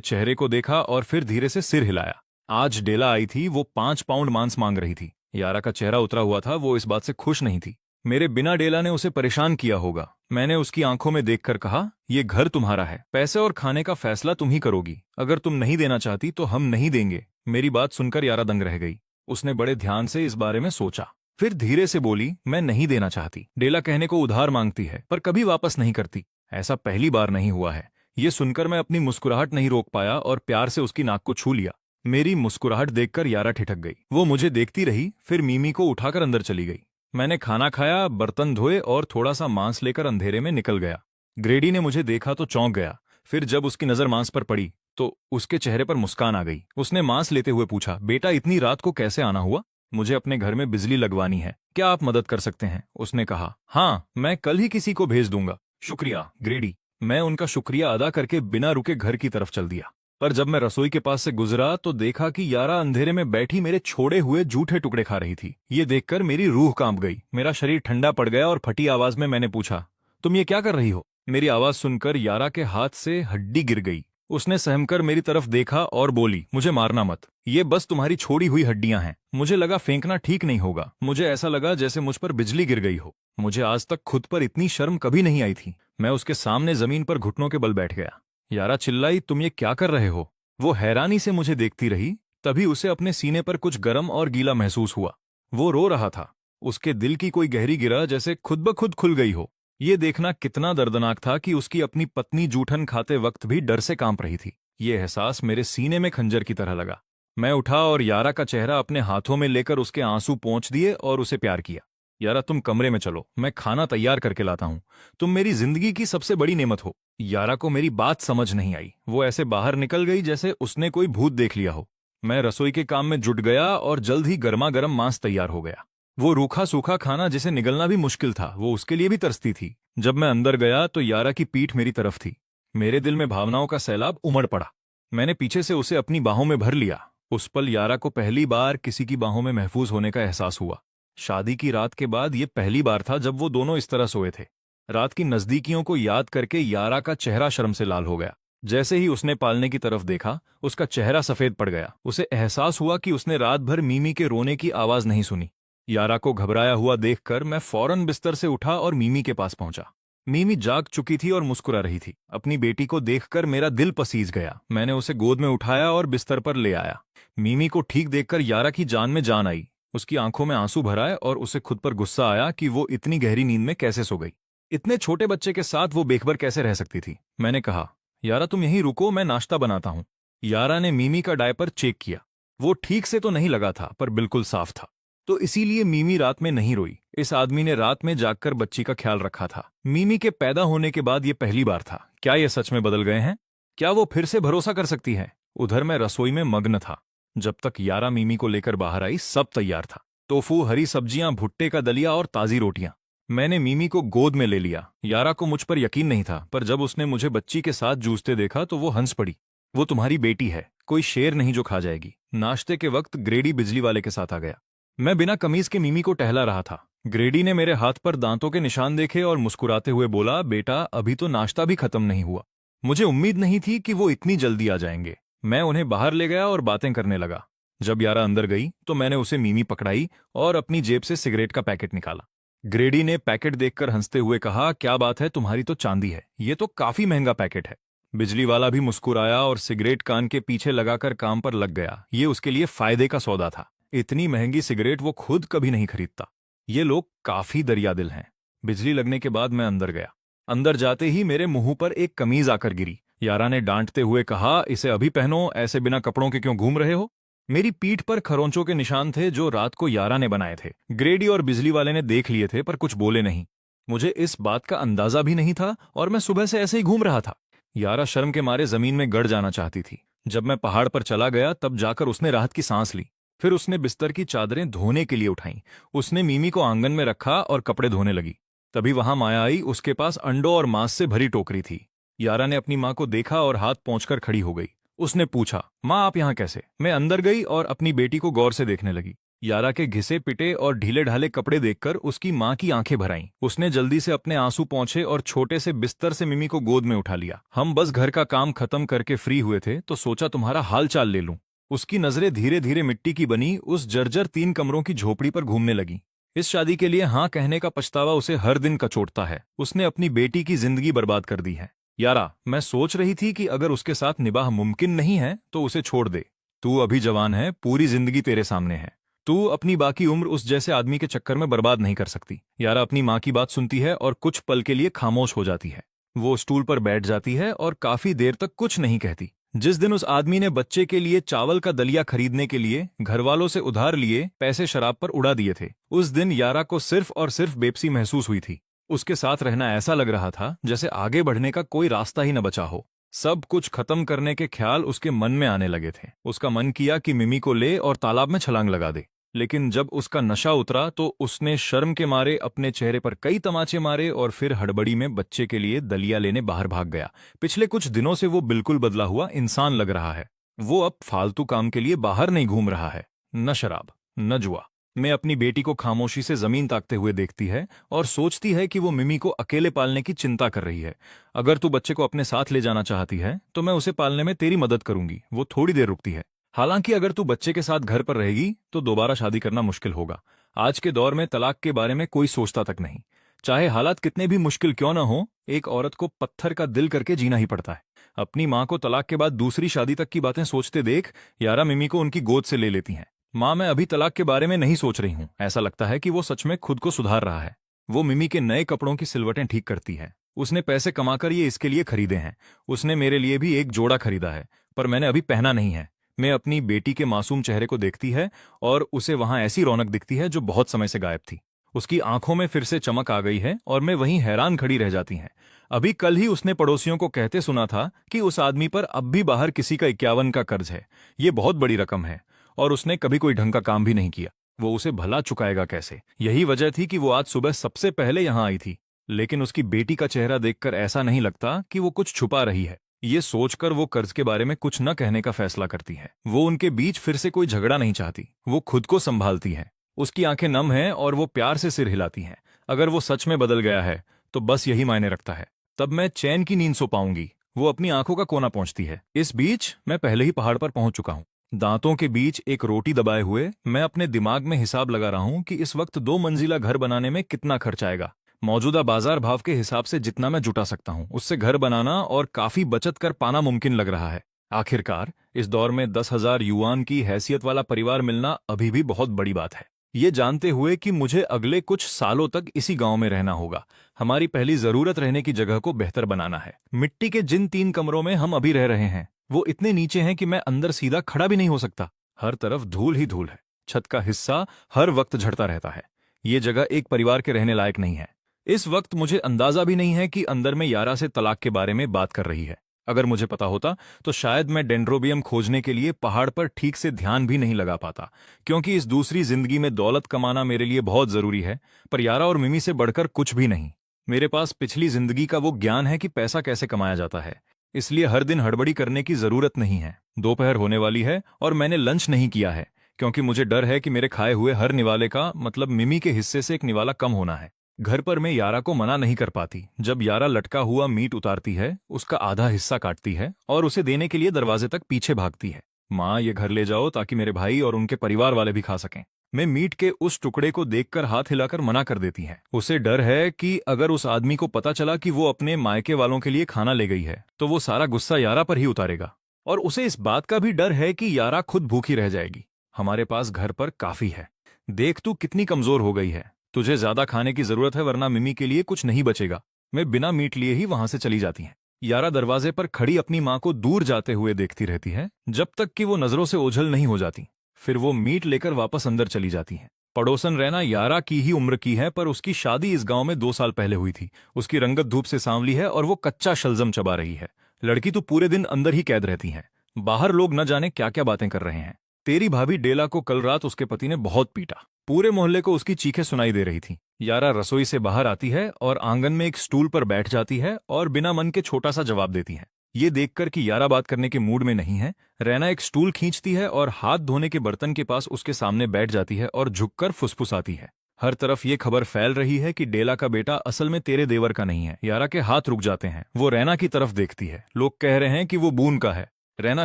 चेहरे को देखा और फिर धीरे से सिर हिलाया। आज डेला आई थी, वो 5 पाउंड मांस मांग रही थी। यारा का चेहरा उतरा हुआ था, वो इस बात से खुश नहीं थी। मेरे बिना डेला ने उसे परेशान किया होगा। मैंने उसकी आंखों में देखकर कहा, ये घर तुम्हारा है, पैसे और खाने का फैसला तुम ही करोगी। अगर तुम नहीं देना चाहती तो हम नहीं देंगे। मेरी बात सुनकर यारा दंग रह गई। उसने बड़े ध्यान से इस बारे में सोचा, फिर धीरे से बोली, मैं नहीं देना चाहती। डेला कहने को उधार मांगती है पर कभी वापस नहीं करती। ऐसा पहली बार नहीं हुआ है। ये सुनकर मैं अपनी मुस्कुराहट नहीं रोक पाया और प्यार से उसकी नाक को छू लिया। मेरी मुस्कुराहट देखकर यारा ठिठक गई। वो मुझे देखती रही, फिर मीमी को उठाकर अंदर चली गई। मैंने खाना खाया, बर्तन धोए और थोड़ा सा मांस लेकर अंधेरे में निकल गया। ग्रेडी ने मुझे देखा तो चौंक गया। फिर जब उसकी नजर मांस पर पड़ी तो उसके चेहरे पर मुस्कान आ गई। उसने मांस लेते हुए पूछा, बेटा इतनी रात को कैसे आना हुआ? मुझे अपने घर में बिजली लगवानी है, क्या आप मदद कर सकते हैं? उसने कहा, हाँ, मैं कल ही किसी को भेज दूंगा। शुक्रिया ग्रेडी। मैं उनका शुक्रिया अदा करके बिना रुके घर की तरफ चल दिया। पर जब मैं रसोई के पास से गुजरा तो देखा कि यारा अंधेरे में बैठी मेरे छोड़े हुए जूठे टुकड़े खा रही थी। ये देखकर मेरी रूह कांप गई। मेरा शरीर ठंडा पड़ गया और फटी आवाज में मैंने पूछा, तुम ये क्या कर रही हो? मेरी आवाज सुनकर यारा के हाथ से हड्डी गिर गई। उसने सहमकर मेरी तरफ देखा और बोली, मुझे मारना मत, ये बस तुम्हारी छोड़ी हुई हड्डियां हैं। मुझे लगा फेंकना ठीक नहीं होगा। मुझे ऐसा लगा जैसे मुझ पर बिजली गिर गई हो। मुझे आज तक खुद पर इतनी शर्म कभी नहीं आई थी। मैं उसके सामने जमीन पर घुटनों के बल बैठ गया। यारा चिल्लाई, तुम ये क्या कर रहे हो? वो हैरानी से मुझे देखती रही। तभी उसे अपने सीने पर कुछ गर्म और गीला महसूस हुआ। वो रो रहा था। उसके दिल की कोई गहरी गिरा जैसे खुद ब खुद खुल गई हो। ये देखना कितना दर्दनाक था कि उसकी अपनी पत्नी जूठन खाते वक्त भी डर से कांप रही थी। ये एहसास मेरे सीने में खंजर की तरह लगा। मैं उठा और यारा का चेहरा अपने हाथों में लेकर उसके आंसू पोंछ दिए और उसे प्यार किया। यारा, तुम कमरे में चलो, मैं खाना तैयार करके लाता हूं। तुम मेरी जिंदगी की सबसे बड़ी नेमत हो। यारा को मेरी बात समझ नहीं आई। वो ऐसे बाहर निकल गई जैसे उसने कोई भूत देख लिया हो। मैं रसोई के काम में जुट गया और जल्द ही गर्मा गर्म मांस तैयार हो गया। वो रूखा सूखा खाना जिसे निगलना भी मुश्किल था, वो उसके लिए भी तरसती थी। जब मैं अंदर गया तो यारा की पीठ मेरी तरफ थी। मेरे दिल में भावनाओं का सैलाब उमड़ पड़ा। मैंने पीछे से उसे अपनी बाहों में भर लिया। उस पल यारा को पहली बार किसी की बाहों में महफूज होने का एहसास हुआ। शादी की रात के बाद ये पहली बार था जब वो दोनों इस तरह सोए थे। रात की नजदीकियों को याद करके यारा का चेहरा शर्म से लाल हो गया। जैसे ही उसने पालने की तरफ देखा, उसका चेहरा सफेद पड़ गया। उसे एहसास हुआ कि उसने रात भर मीमी के रोने की आवाज नहीं सुनी। यारा को घबराया हुआ देखकर मैं फौरन बिस्तर से उठा और मीमी के पास पहुंचा। मीमी जाग चुकी थी और मुस्कुरा रही थी। अपनी बेटी को देखकर मेरा दिल पसीज गया। मैंने उसे गोद में उठाया और बिस्तर पर ले आया। मीमी को ठीक देखकर यारा की जान में जान आई। उसकी आंखों में आंसू भर आए और उसे खुद पर गुस्सा आया कि वो इतनी गहरी नींद में कैसे सो गई। इतने छोटे बच्चे के साथ वो बेखबर कैसे रह सकती थी। मैंने कहा, यारा तुम यहीं रुको, मैं नाश्ता बनाता हूं। यारा ने मीमी का डायपर चेक किया। वो ठीक से तो नहीं लगा था पर बिल्कुल साफ था। तो इसीलिए मीमी रात में नहीं रोई। इस आदमी ने रात में जागकर बच्ची का ख्याल रखा था। मीमी के पैदा होने के बाद ये पहली बार था। क्या ये सच में बदल गए हैं? क्या वो फिर से भरोसा कर सकती है? उधर मैं रसोई में मग्न था। जब तक यारा मीमी को लेकर बाहर आई, सब तैयार था। टोफू, हरी सब्जियां, भुट्टे का दलिया और ताजी रोटियां। मैंने मीमी को गोद में ले लिया। यारा को मुझ पर यकीन नहीं था, पर जब उसने मुझे बच्ची के साथ जूझते देखा तो वो हंस पड़ी। वो तुम्हारी बेटी है, कोई शेर नहीं जो खा जाएगी। नाश्ते के वक्त ग्रेडी बिजली वाले के साथ आ गया। मैं बिना कमीज के मीमी को टहला रहा था। ग्रेडी ने मेरे हाथ पर दांतों के निशान देखे और मुस्कुराते हुए बोला, बेटा अभी तो नाश्ता भी खत्म नहीं हुआ। मुझे उम्मीद नहीं थी कि वो इतनी जल्दी आ जाएंगे। मैं उन्हें बाहर ले गया और बातें करने लगा। जब यारा अंदर गई तो मैंने उसे मीमी पकड़ाई और अपनी जेब से सिगरेट का पैकेट निकाला। ग्रेडी ने पैकेट देखकर हंसते हुए कहा, क्या बात है, तुम्हारी तो चांदी है, ये तो काफी महंगा पैकेट है। बिजली वाला भी मुस्कुराया और सिगरेट कान के पीछे लगाकर काम पर लग गया। ये उसके लिए फायदे का सौदा था। इतनी महंगी सिगरेट वो खुद कभी नहीं खरीदता। ये लोग काफी दरियादिल हैं। बिजली लगने के बाद मैं अंदर गया। अंदर जाते ही मेरे मुंह पर एक कमीज आकर गिरी। यारा ने डांटते हुए कहा, इसे अभी पहनो, ऐसे बिना कपड़ों के क्यों घूम रहे हो? मेरी पीठ पर खरोंचों के निशान थे जो रात को यारा ने बनाए थे। ग्रेडी और बिजली वाले ने देख लिए थे पर कुछ बोले नहीं। मुझे इस बात का अंदाजा भी नहीं था और मैं सुबह से ऐसे ही घूम रहा था। यारा शर्म के मारे जमीन में गड़ जाना चाहती थी। जब मैं पहाड़ पर चला गया तब जाकर उसने राहत की सांस ली। फिर उसने बिस्तर की चादरें धोने के लिए उठाई। उसने मीमी को आंगन में रखा और कपड़े धोने लगी। तभी वहां माया आई। उसके पास अंडों और मांस से भरी टोकरी थी। यारा ने अपनी मां को देखा और हाथ पोंछकर खड़ी हो गई। उसने पूछा, मां आप यहां कैसे? मैं अंदर गई और अपनी बेटी को गौर से देखने लगी। यारा के घिसे पिटे और ढीले ढाले कपड़े देखकर उसकी माँ की आंखें भर आईं। उसने जल्दी से अपने आंसू पोंछे और छोटे से बिस्तर से मिमी को गोद में उठा लिया। हम बस घर का काम खत्म करके फ्री हुए थे तो सोचा तुम्हारा हाल चाल ले लूं। उसकी नजरें धीरे धीरे मिट्टी की बनी उस जर्जर 3 कमरों की झोपड़ी पर घूमने लगी। इस शादी के लिए हाँ कहने का पछतावा उसे हर दिन कचोटता है। उसने अपनी बेटी की जिंदगी बर्बाद कर दी है। यारा, मैं सोच रही थी कि अगर उसके साथ निबाह मुमकिन नहीं है तो उसे छोड़ दे। तू अभी जवान है, पूरी जिंदगी तेरे सामने है। तू अपनी बाकी उम्र उस जैसे आदमी के चक्कर में बर्बाद नहीं कर सकती। यारा अपनी माँ की बात सुनती है और कुछ पल के लिए खामोश हो जाती है। वो स्टूल पर बैठ जाती है और काफी देर तक कुछ नहीं कहती। जिस दिन उस आदमी ने बच्चे के लिए चावल का दलिया खरीदने के लिए घर वालों से उधार लिए पैसे शराब पर उड़ा दिए थे, उस दिन यारा को सिर्फ और सिर्फ बेपसी महसूस हुई थी। उसके साथ रहना ऐसा लग रहा था जैसे आगे बढ़ने का कोई रास्ता ही न बचा हो। सब कुछ खत्म करने के ख्याल उसके मन में आने लगे थे। उसका मन किया कि मिमी को ले और तालाब में छलांग लगा दे, लेकिन जब उसका नशा उतरा तो उसने शर्म के मारे अपने चेहरे पर कई तमाचे मारे और फिर हड़बड़ी में बच्चे के लिए दलिया लेने बाहर भाग गया। पिछले कुछ दिनों से वो बिल्कुल बदला हुआ इंसान लग रहा है। वो अब फालतू काम के लिए बाहर नहीं घूम रहा है, न शराब न जुआ। मैं अपनी बेटी को खामोशी से जमीन ताकते हुए देखती है और सोचती है कि वो मिमी को अकेले पालने की चिंता कर रही है। अगर तू बच्चे को अपने साथ ले जाना चाहती है तो मैं उसे पालने में तेरी मदद करूंगी। वो थोड़ी देर रुकती है। हालांकि अगर तू बच्चे के साथ घर पर रहेगी तो दोबारा शादी करना मुश्किल होगा। आज के दौर में तलाक के बारे में कोई सोचता तक नहीं। चाहे हालात कितने भी मुश्किल क्यों ना हो, एक औरत को पत्थर का दिल करके जीना ही पड़ता है। अपनी माँ को तलाक के बाद दूसरी शादी तक की बातें सोचते देख यारा मिमी को उनकी गोद से ले लेती हैं। माँ, मैं अभी तलाक के बारे में नहीं सोच रही हूँ। ऐसा लगता है कि वो सच में खुद को सुधार रहा है। वो मिमी के नए कपड़ों की सिलवटें ठीक करती है। उसने पैसे कमाकर ये इसके लिए खरीदे हैं। उसने मेरे लिए भी एक जोड़ा खरीदा है, पर मैंने अभी पहना नहीं है। मैं अपनी बेटी के मासूम चेहरे को देखती है और उसे वहां ऐसी रौनक दिखती है जो बहुत समय से गायब थी। उसकी आंखों में फिर से चमक आ गई है और मैं वहीं हैरान खड़ी रह जाती हैं। अभी कल ही उसने पड़ोसियों को कहते सुना था कि उस आदमी पर अब भी बाहर किसी का 51 का कर्ज है। ये बहुत बड़ी रकम है और उसने कभी कोई ढंग का काम भी नहीं किया। वो उसे भला चुकाएगा कैसे? यही वजह थी कि वो आज सुबह सबसे पहले यहां आई थी। लेकिन उसकी बेटी का चेहरा देखकर ऐसा नहीं लगता कि वो कुछ छुपा रही है। ये सोचकर वो कर्ज के बारे में कुछ न कहने का फैसला करती है। वो उनके बीच फिर से कोई झगड़ा नहीं चाहती। वो खुद को संभालती है। उसकी आंखें नम हैं और वो प्यार से सिर हिलाती हैं। अगर वो सच में बदल गया है तो बस यही मायने रखता है। तब मैं चैन की नींद सो पाऊंगी। वो अपनी आंखों का कोना पहुंचती है। इस बीच मैं पहले ही पहाड़ पर पहुंच चुका हूं। दांतों के बीच एक रोटी दबाए हुए मैं अपने दिमाग में हिसाब लगा रहा हूं कि इस वक्त 2 मंजिला घर बनाने में कितना खर्च आएगा। मौजूदा बाजार भाव के हिसाब से जितना मैं जुटा सकता हूं उससे घर बनाना और काफी बचत कर पाना मुमकिन लग रहा है। आखिरकार इस दौर में 10,000 युआन की हैसियत वाला परिवार मिलना अभी भी बहुत बड़ी बात है। ये जानते हुए कि मुझे अगले कुछ सालों तक इसी गांव में रहना होगा। हमारी पहली जरूरत रहने की जगह को बेहतर बनाना है। मिट्टी के जिन 3 कमरों में हम अभी रह रहे हैं वो इतने नीचे हैं कि मैं अंदर सीधा खड़ा भी नहीं हो सकता। हर तरफ धूल ही धूल है। छत का हिस्सा हर वक्त झड़ता रहता है। ये जगह एक परिवार के रहने लायक नहीं है। इस वक्त मुझे अंदाजा भी नहीं है कि अंदर में यारा से तलाक के बारे में बात कर रही है। अगर मुझे पता होता तो शायद मैं डेंड्रोबियम खोजने के लिए पहाड़ पर ठीक से ध्यान भी नहीं लगा पाता, क्योंकि इस दूसरी जिंदगी में दौलत कमाना मेरे लिए बहुत जरूरी है, पर यारा और मिमी से बढ़कर कुछ भी नहीं। मेरे पास पिछली जिंदगी का वो ज्ञान है कि पैसा कैसे कमाया जाता है, इसलिए हर दिन हड़बड़ी करने की जरूरत नहीं है। दोपहर होने वाली है और मैंने लंच नहीं किया है, क्योंकि मुझे डर है कि मेरे खाए हुए हर निवाले का मतलब मिमी के हिस्से से एक निवाला कम होना है। घर पर मैं यारा को मना नहीं कर पाती। जब यारा लटका हुआ मीट उतारती है, उसका आधा हिस्सा काटती है और उसे देने के लिए दरवाजे तक पीछे भागती है। माँ, ये घर ले जाओ ताकि मेरे भाई और उनके परिवार वाले भी खा सकें। मैं मीट के उस टुकड़े को देखकर हाथ हिलाकर मना कर देती है। उसे डर है कि अगर उस आदमी को पता चला कि वो अपने मायके वालों के लिए खाना ले गई है तो वो सारा गुस्सा यारा पर ही उतारेगा, और उसे इस बात का भी डर है कि यारा खुद भूखी रह जाएगी। हमारे पास घर पर काफी है। देख तू कितनी कमजोर हो गई है। तुझे ज्यादा खाने की जरूरत है, वरना मिमी के लिए कुछ नहीं बचेगा। मैं बिना मीट लिए ही वहां से चली जाती है। यारा दरवाजे पर खड़ी अपनी माँ को दूर जाते हुए देखती रहती है जब तक कि वो नजरों से ओझल नहीं हो जाती। फिर वो मीट लेकर वापस अंदर चली जाती है। पड़ोसन रहना यारा की ही उम्र की है, पर उसकी शादी इस गांव में 2 साल पहले हुई थी। उसकी रंगत धूप से सांवली है और वो कच्चा शलजम चबा रही है। लड़की तो पूरे दिन अंदर ही कैद रहती है। बाहर लोग न जाने क्या क्या बातें कर रहे हैं। तेरी भाभी डेला को कल रात उसके पति ने बहुत पीटा। पूरे मोहल्ले को उसकी चीखें सुनाई दे रही थी। यारा रसोई से बाहर आती है और आंगन में एक स्टूल पर बैठ जाती है और बिना मन के छोटा सा जवाब देती है। ये देखकर कि यारा बात करने के मूड में नहीं है, रैना एक स्टूल खींचती है और हाथ धोने के बर्तन के पास उसके सामने बैठ जाती है और झुककर फुसफुसाती है। हर तरफ ये खबर फैल रही है कि डेला का बेटा असल में तेरे देवर का नहीं है। यारा के हाथ रुक जाते हैं। वो रैना की तरफ देखती है। लोग कह रहे हैं कि वो बून का है। रैना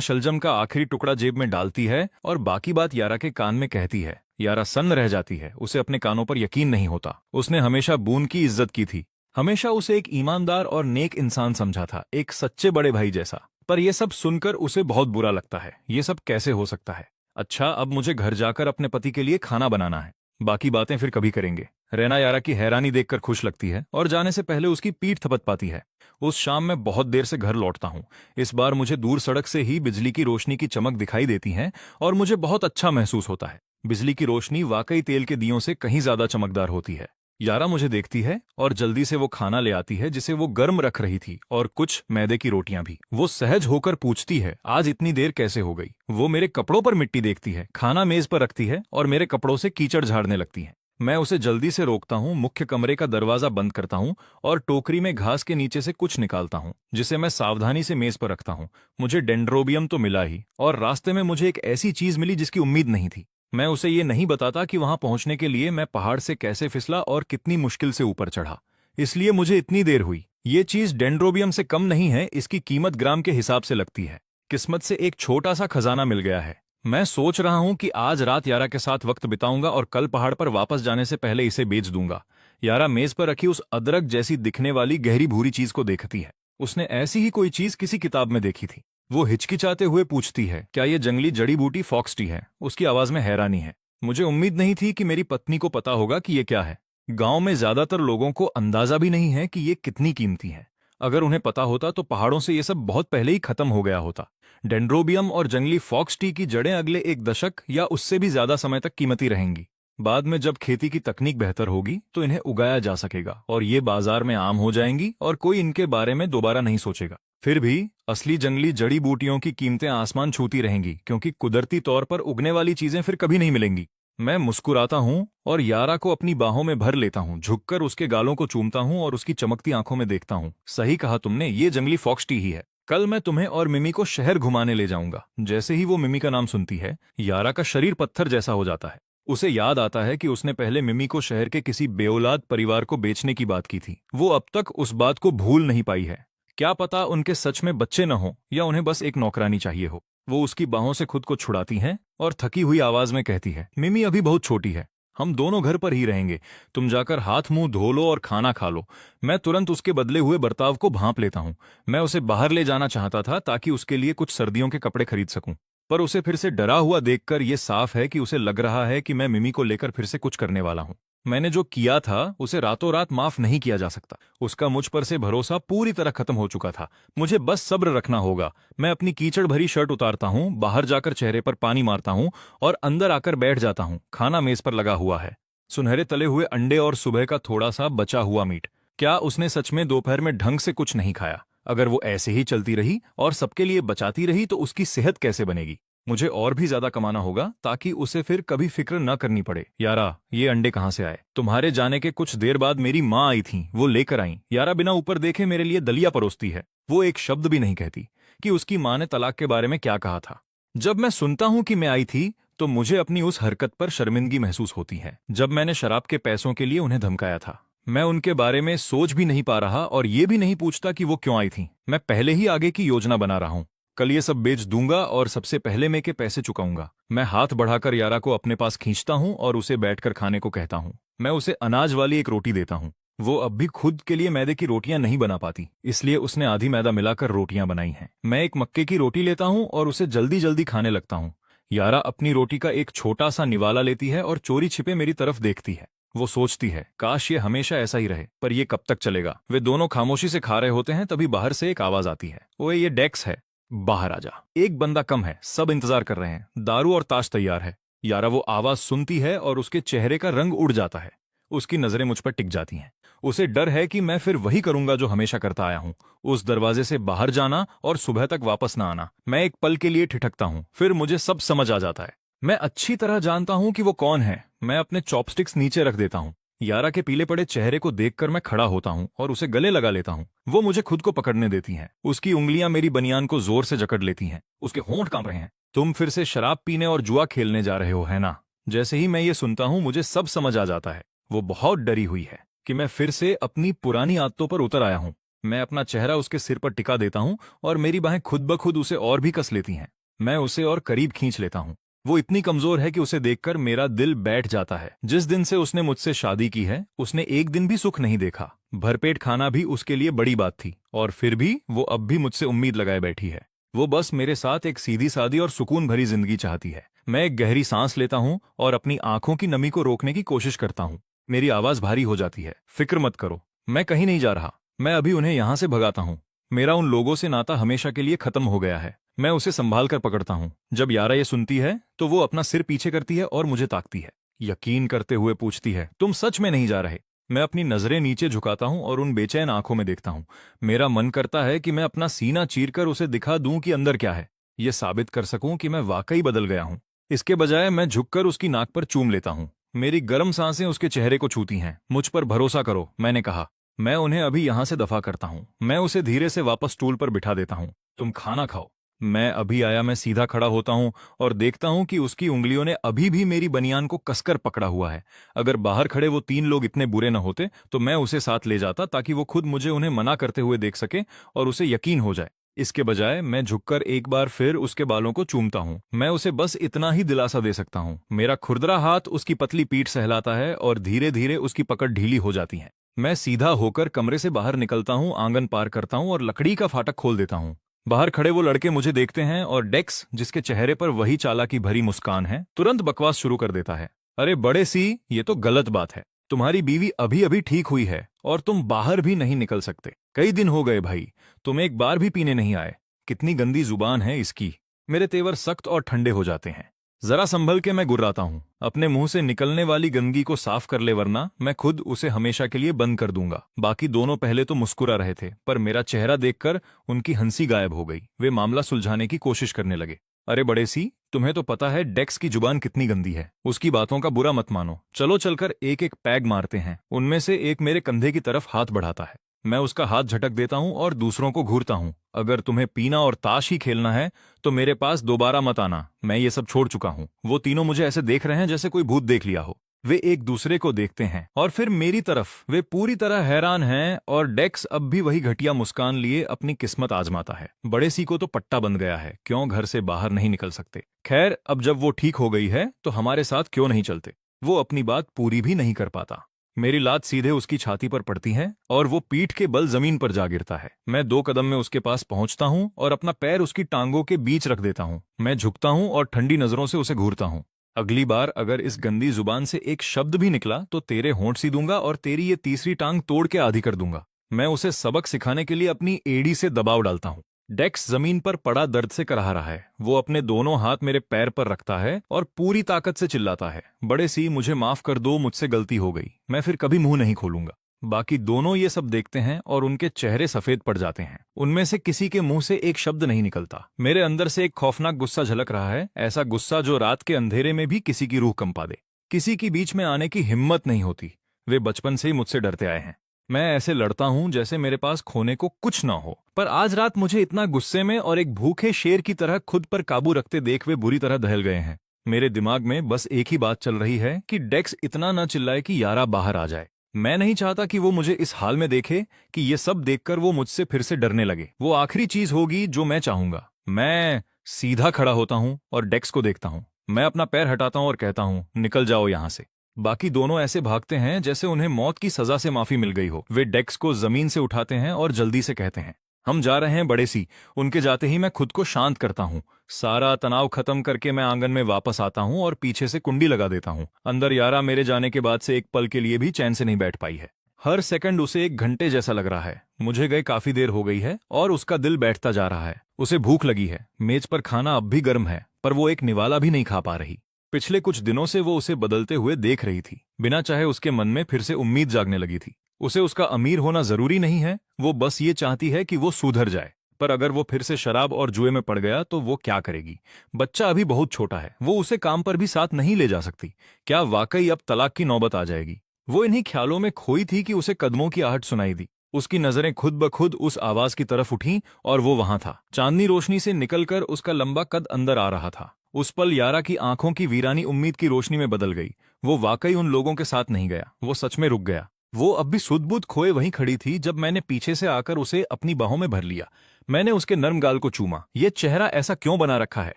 शलजम का आखिरी टुकड़ा जेब में डालती है और बाकी बात यारा के कान में कहती है। यारा सन्न रह जाती है। उसे अपने कानों पर यकीन नहीं होता। उसने हमेशा बून की इज्जत की थी, हमेशा उसे एक ईमानदार और नेक इंसान समझा था, एक सच्चे बड़े भाई जैसा। पर यह सब सुनकर उसे बहुत बुरा लगता है। ये सब कैसे हो सकता है? अच्छा, अब मुझे घर जाकर अपने पति के लिए खाना बनाना है, बाकी बातें फिर कभी करेंगे। रैना यारा की हैरानी देखकर खुश लगती है और जाने से पहले उसकी पीठ थपथपाती है। उस शाम मैं बहुत देर से घर लौटता हूँ। इस बार मुझे दूर सड़क से ही बिजली की रोशनी की चमक दिखाई देती है और मुझे बहुत अच्छा महसूस होता है। बिजली की रोशनी वाकई तेल के दियों से कहीं ज्यादा चमकदार होती है। यारा मुझे देखती है और जल्दी से वो खाना ले आती है जिसे वो गर्म रख रही थी, और कुछ मैदे की रोटियां भी। वो सहज होकर पूछती है, आज इतनी देर कैसे हो गई? वो मेरे कपड़ों पर मिट्टी देखती है, खाना मेज पर रखती है और मेरे कपड़ों से कीचड़ झाड़ने लगती है। मैं उसे जल्दी से रोकता हूँ, मुख्य कमरे का दरवाजा बंद करता हूँ और टोकरी में घास के नीचे से कुछ निकालता हूँ, जिसे मैं सावधानी से मेज पर रखता हूँ। मुझे डेंड्रोबियम तो मिला ही, और रास्ते में मुझे एक ऐसी चीज मिली जिसकी उम्मीद नहीं थी। मैं उसे ये नहीं बताता कि वहां पहुंचने के लिए मैं पहाड़ से कैसे फिसला और कितनी मुश्किल से ऊपर चढ़ा, इसलिए मुझे इतनी देर हुई। ये चीज डेंड्रोबियम से कम नहीं है, इसकी कीमत ग्राम के हिसाब से लगती है। किस्मत से एक छोटा सा खजाना मिल गया है। मैं सोच रहा हूं कि आज रात यारा के साथ वक्त बिताऊंगा और कल पहाड़ पर वापस जाने से पहले इसे बेच दूंगा। यारा मेज पर रखी उस अदरक जैसी दिखने वाली गहरी भूरी चीज को देखती है। उसने ऐसी ही कोई चीज किसी किताब में देखी थी। वो हिचकिचाते हुए पूछती है, क्या ये जंगली जड़ी बूटी फॉक्स टी है? उसकी आवाज में हैरानी है। मुझे उम्मीद नहीं थी कि मेरी पत्नी को पता होगा कि ये क्या है। गांव में ज्यादातर लोगों को अंदाजा भी नहीं है कि ये कितनी कीमती है। अगर उन्हें पता होता तो पहाड़ों से ये सब बहुत पहले ही खत्म हो गया होता। डेंड्रोबियम और जंगली फॉक्स टी की जड़ें अगले 1 दशक या उससे भी ज्यादा समय तक कीमती रहेंगी। बाद में जब खेती की तकनीक बेहतर होगी तो इन्हें उगाया जा सकेगा और ये बाजार में आम हो जाएंगी और कोई इनके बारे में दोबारा नहीं सोचेगा। फिर भी असली जंगली जड़ी बूटियों की कीमतें आसमान छूती रहेंगी, क्योंकि कुदरती तौर पर उगने वाली चीजें फिर कभी नहीं मिलेंगी। मैं मुस्कुराता हूं और यारा को अपनी बाहों में भर लेता हूं, झुककर उसके गालों को चूमता हूं और उसकी चमकती आंखों में देखता हूं। सही कहा तुमने, ये जंगली फॉक्स टी ही है। कल मैं तुम्हें और मिमी को शहर घुमाने ले जाऊंगा। जैसे ही वो मिमी का नाम सुनती है, यारा का शरीर पत्थर जैसा हो जाता है। उसे याद आता है कि उसने पहले मिमी को शहर के किसी बेऔलाद परिवार को बेचने की बात की थी। वो अब तक उस बात को भूल नहीं पाई है। क्या पता उनके सच में बच्चे न हो या उन्हें बस एक नौकरानी चाहिए हो। वो उसकी बाहों से खुद को छुड़ाती हैं और थकी हुई आवाज में कहती है, मिमी अभी बहुत छोटी है, हम दोनों घर पर ही रहेंगे। तुम जाकर हाथ मुंह धो लो और खाना खा लो। मैं तुरंत उसके बदले हुए बर्ताव को भांप लेता हूँ। मैं उसे बाहर ले जाना चाहता था ताकि उसके लिए कुछ सर्दियों के कपड़े खरीद सकूं, पर उसे फिर से डरा हुआ देखकर यह साफ है कि उसे लग रहा है कि मैं मिमी को लेकर फिर से कुछ करने वाला हूं। मैंने जो किया था उसे रातों रात माफ नहीं किया जा सकता। उसका मुझ पर से भरोसा पूरी तरह खत्म हो चुका था। मुझे बस सब्र रखना होगा। मैं अपनी कीचड़ भरी शर्ट उतारता हूँ, बाहर जाकर चेहरे पर पानी मारता हूँ और अंदर आकर बैठ जाता हूँ। खाना मेज पर लगा हुआ है, सुनहरे तले हुए अंडे और सुबह का थोड़ा सा बचा हुआ मीट। क्या उसने सच में दोपहर में ढंग से कुछ नहीं खाया? अगर वो ऐसे ही चलती रही और सबके लिए बचाती रही तो उसकी सेहत कैसे बनेगी? मुझे और भी ज्यादा कमाना होगा ताकि उसे फिर कभी फिक्र न करनी पड़े। यारा, ये अंडे कहाँ से आए? तुम्हारे जाने के कुछ देर बाद मेरी माँ आई थी, वो लेकर आई। यारा बिना ऊपर देखे मेरे लिए दलिया परोसती है। वो एक शब्द भी नहीं कहती कि उसकी माँ ने तलाक के बारे में क्या कहा था। जब मैं सुनता हूँ कि मैं आई थी तो मुझे अपनी उस हरकत पर शर्मिंदगी महसूस होती है। जब मैंने शराब के पैसों के लिए उन्हें धमकाया था, मैं उनके बारे में सोच भी नहीं पा रहा और ये भी नहीं पूछता कि वो क्यों आई थी। मैं पहले ही आगे की योजना बना रहा हूँ। कल ये सब बेच दूंगा और सबसे पहले मैं के पैसे चुकाऊंगा। मैं हाथ बढ़ाकर यारा को अपने पास खींचता हूँ और उसे बैठकर खाने को कहता हूँ। मैं उसे अनाज वाली एक रोटी देता हूँ। वो अब भी खुद के लिए मैदे की रोटियां नहीं बना पाती, इसलिए उसने आधी मैदा मिलाकर रोटियां बनाई हैं। मैं एक मक्के की रोटी लेता हूँ और उसे जल्दी जल्दी खाने लगता हूँ। यारा अपनी रोटी का एक छोटा सा निवाला लेती है और चोरी छिपे मेरी तरफ देखती है। वो सोचती है, काश ये हमेशा ऐसा ही रहे, पर ये कब तक चलेगा? वे दोनों खामोशी से खा रहे होते हैं, तभी बाहर से एक आवाज आती है, ओए ये डेक्स है, बाहर आ जा। एक बंदा कम है, सब इंतजार कर रहे हैं, दारू और ताश तैयार है। यारा वो आवाज सुनती है और उसके चेहरे का रंग उड़ जाता है। उसकी नजरें मुझ पर टिक जाती हैं। उसे डर है कि मैं फिर वही करूंगा जो हमेशा करता आया हूं, उस दरवाजे से बाहर जाना और सुबह तक वापस ना आना। मैं एक पल के लिए ठिठकता हूं, फिर मुझे सब समझ आ जाता है। मैं अच्छी तरह जानता हूं कि वो कौन है। मैं अपने चॉपस्टिक्स नीचे रख देता हूं। यारा के पीले पड़े चेहरे को देखकर मैं खड़ा होता हूँ और उसे गले लगा लेता हूँ। वो मुझे खुद को पकड़ने देती हैं। उसकी उंगलियां मेरी बनियान को जोर से जकड़ लेती हैं। उसके होंठ कांप रहे हैं। तुम फिर से शराब पीने और जुआ खेलने जा रहे हो, है ना? जैसे ही मैं ये सुनता हूँ मुझे सब समझ आ जाता है। वो बहुत डरी हुई है कि मैं फिर से अपनी पुरानी आदतों पर उतर आया हूँ। मैं अपना चेहरा उसके सिर पर टिका देता हूँ और मेरी बाहें खुद ब खुद उसे और भी कस लेती हैं। मैं उसे और करीब खींच लेता हूँ। वो इतनी कमजोर है कि उसे देखकर मेरा दिल बैठ जाता है। जिस दिन से उसने मुझसे शादी की है उसने एक दिन भी सुख नहीं देखा। भरपेट खाना भी उसके लिए बड़ी बात थी और फिर भी वो अब भी मुझसे उम्मीद लगाए बैठी है। वो बस मेरे साथ एक सीधी सादी और सुकून भरी जिंदगी चाहती है। मैं एक गहरी सांस लेता हूँ और अपनी आंखों की नमी को रोकने की कोशिश करता हूँ। मेरी आवाज भारी हो जाती है। फिक्र मत करो, मैं कहीं नहीं जा रहा। मैं अभी उन्हें यहां से भगाता हूँ। मेरा उन लोगों से नाता हमेशा के लिए खत्म हो गया है। मैं उसे संभाल कर पकड़ता हूँ। जब यारा ये सुनती है तो वो अपना सिर पीछे करती है और मुझे ताकती है। यकीन करते हुए पूछती है, तुम सच में नहीं जा रहे? मैं अपनी नजरें नीचे झुकाता हूँ और उन बेचैन आंखों में देखता हूँ। मेरा मन करता है कि मैं अपना सीना चीरकर उसे दिखा दूं कि अंदर क्या है। ये साबित कर सकूं कि मैं वाकई बदल गया हूं। इसके बजाय मैं झुककर उसकी नाक पर चूम लेता हूं। मेरी गर्म सांसें उसके चेहरे को छूती हैं। मुझ पर भरोसा करो, मैंने कहा। मैं उन्हें अभी यहां से दफा करता हूं। मैं उसे धीरे से वापस स्टूल पर बिठा देता हूं। तुम खाना खाओ। मैं अभी आया। मैं सीधा खड़ा होता हूं और देखता हूं कि उसकी उंगलियों ने अभी भी मेरी बनियान को कसकर पकड़ा हुआ है। अगर बाहर खड़े वो 3 लोग इतने बुरे न होते तो मैं उसे साथ ले जाता ताकि वो खुद मुझे उन्हें मना करते हुए देख सके और उसे यकीन हो जाए। इसके बजाय मैं झुककर एक बार फिर उसके बालों को चूमता हूं। मैं उसे बस इतना ही दिलासा दे सकता हूं। मेरा खुरदरा हाथ उसकी पतली पीठ सहलाता है और धीरे धीरे उसकी पकड़ ढीली हो जाती है। मैं सीधा होकर कमरे से बाहर निकलता हूं, आंगन पार करता हूं और लकड़ी का फाटक खोल देता हूं। बाहर खड़े वो लड़के मुझे देखते हैं और डेक्स, जिसके चेहरे पर वही चालाकी भरी मुस्कान है, तुरंत बकवास शुरू कर देता है। अरे बड़े सी, ये तो गलत बात है। तुम्हारी बीवी अभी अभी ठीक हुई है और तुम बाहर भी नहीं निकल सकते। कई दिन हो गए भाई, तुम एक बार भी पीने नहीं आए। कितनी गंदी जुबान है इसकी। मेरे तेवर सख्त और ठंडे हो जाते हैं। जरा संभल के मैं गुर्राता हूं। अपने मुंह से निकलने वाली गंदगी को साफ कर ले, वरना मैं खुद उसे हमेशा के लिए बंद कर दूंगा। बाकी दोनों पहले तो मुस्कुरा रहे थे, पर मेरा चेहरा देखकर उनकी हंसी गायब हो गई। वे मामला सुलझाने की कोशिश करने लगे। अरे बड़े सी, तुम्हें तो पता है डेक्स की जुबान कितनी गंदी है। उसकी बातों का बुरा मत मानो। चलो चलकर एक एक पैग मारते हैं। उनमें से एक मेरे कंधे की तरफ हाथ बढ़ाता है। मैं उसका हाथ झटक देता हूं और दूसरों को घूरता हूं। अगर तुम्हें पीना और ताश ही खेलना है तो मेरे पास दोबारा मत आना। मैं ये सब छोड़ चुका हूं। वो तीनों मुझे ऐसे देख रहे हैं जैसे कोई भूत देख लिया हो। वे एक दूसरे को देखते हैं और फिर मेरी तरफ। वे पूरी तरह हैरान हैं और डेक्स अब भी वही घटिया मुस्कान लिए अपनी किस्मत आजमाता है। बड़े सी को तो पट्टा बंध गया है, क्यों घर से बाहर नहीं निकल सकते। खैर, अब जब वो ठीक हो गई है तो हमारे साथ क्यों नहीं चलते। वो अपनी बात पूरी भी नहीं कर पाता। मेरी लात सीधे उसकी छाती पर पड़ती है और वो पीठ के बल जमीन पर जा गिरता है। मैं 2 कदम में उसके पास पहुंचता हूं और अपना पैर उसकी टांगों के बीच रख देता हूं। मैं झुकता हूं और ठंडी नजरों से उसे घूरता हूं। अगली बार अगर इस गंदी जुबान से एक शब्द भी निकला तो तेरे होंठ सी दूंगा और तेरी ये तीसरी टांग तोड़ के आधी कर दूंगा। मैं उसे सबक सिखाने के लिए अपनी एड़ी से दबाव डालता हूं। डेक्स जमीन पर पड़ा दर्द से कराह रहा है। वो अपने दोनों हाथ मेरे पैर पर रखता है और पूरी ताकत से चिल्लाता है, बड़े सी, मुझे माफ कर दो, मुझसे गलती हो गई। मैं फिर कभी मुंह नहीं खोलूंगा। बाकी दोनों ये सब देखते हैं और उनके चेहरे सफेद पड़ जाते हैं। उनमें से किसी के मुंह से एक शब्द नहीं निकलता। मेरे अंदर से एक खौफनाक गुस्सा झलक रहा है, ऐसा गुस्सा जो रात के अंधेरे में भी किसी की रूह कंपा दे। किसी की बीच में आने की हिम्मत नहीं होती। वे बचपन से ही मुझसे डरते आए हैं। मैं ऐसे लड़ता हूं जैसे मेरे पास खोने को कुछ ना हो। पर आज रात मुझे इतना गुस्से में और एक भूखे शेर की तरह खुद पर काबू रखते देख वे बुरी तरह दहल गए हैं। मेरे दिमाग में बस एक ही बात चल रही है कि डेक्स इतना न चिल्लाए कि यारा बाहर आ जाए। मैं नहीं चाहता कि वो मुझे इस हाल में देखे, कि ये सब देखकर वो मुझसे फिर से डरने लगे। वो आखिरी चीज होगी जो मैं चाहूंगा। मैं सीधा खड़ा होता हूं और डेक्स को देखता हूं। मैं अपना पैर हटाता हूं और कहता हूं, निकल जाओ यहां से। बाकी दोनों ऐसे भागते हैं जैसे उन्हें मौत की सजा से माफी मिल गई हो। वे डेक्स को जमीन से उठाते हैं और जल्दी से कहते हैं, हम जा रहे हैं बड़े सी। उनके जाते ही मैं खुद को शांत करता हूँ। सारा तनाव खत्म करके मैं आंगन में वापस आता हूँ और पीछे से कुंडी लगा देता हूँ। अंदर यारा मेरे जाने के बाद से एक पल के लिए भी चैन से नहीं बैठ पाई है। हर सेकंड उसे 1 घंटे जैसा लग रहा है। मुझे गए काफी देर हो गई है और उसका दिल बैठता जा रहा है। उसे भूख लगी है। मेज पर खाना अब भी गर्म है, पर वो एक निवाला भी नहीं खा पा रही। पिछले कुछ दिनों से वो उसे बदलते हुए देख रही थी। बिना चाहे उसके मन में फिर से उम्मीद जागने लगी थी। उसे उसका अमीर होना जरूरी नहीं है, वो बस ये चाहती है कि वो सुधर जाए। पर अगर वो फिर से शराब और जुए में पड़ गया तो वो क्या करेगी। बच्चा अभी बहुत छोटा है, वो उसे काम पर भी साथ नहीं ले जा सकती। क्या वाकई अब तलाक की नौबत आ जाएगी। वो इन्हीं ख्यालों में खोई थी कि उसे कदमों की आहट सुनाई दी। उसकी नजरें खुद ब खुद उस आवाज की तरफ उठीं और वो वहां था। चांदनी रोशनी से निकलकर उसका लंबा कद अंदर आ रहा था। उस पल यारा की आंखों की वीरानी उम्मीद की रोशनी में बदल गई। वो वाकई उन लोगों के साथ नहीं गया, वो सच में रुक गया। वो अब भी सुध-बुध खोए वहीं खड़ी थी जब मैंने पीछे से आकर उसे अपनी बाहों में भर लिया। मैंने उसके नर्म गाल को चूमा। ये चेहरा ऐसा क्यों बना रखा है?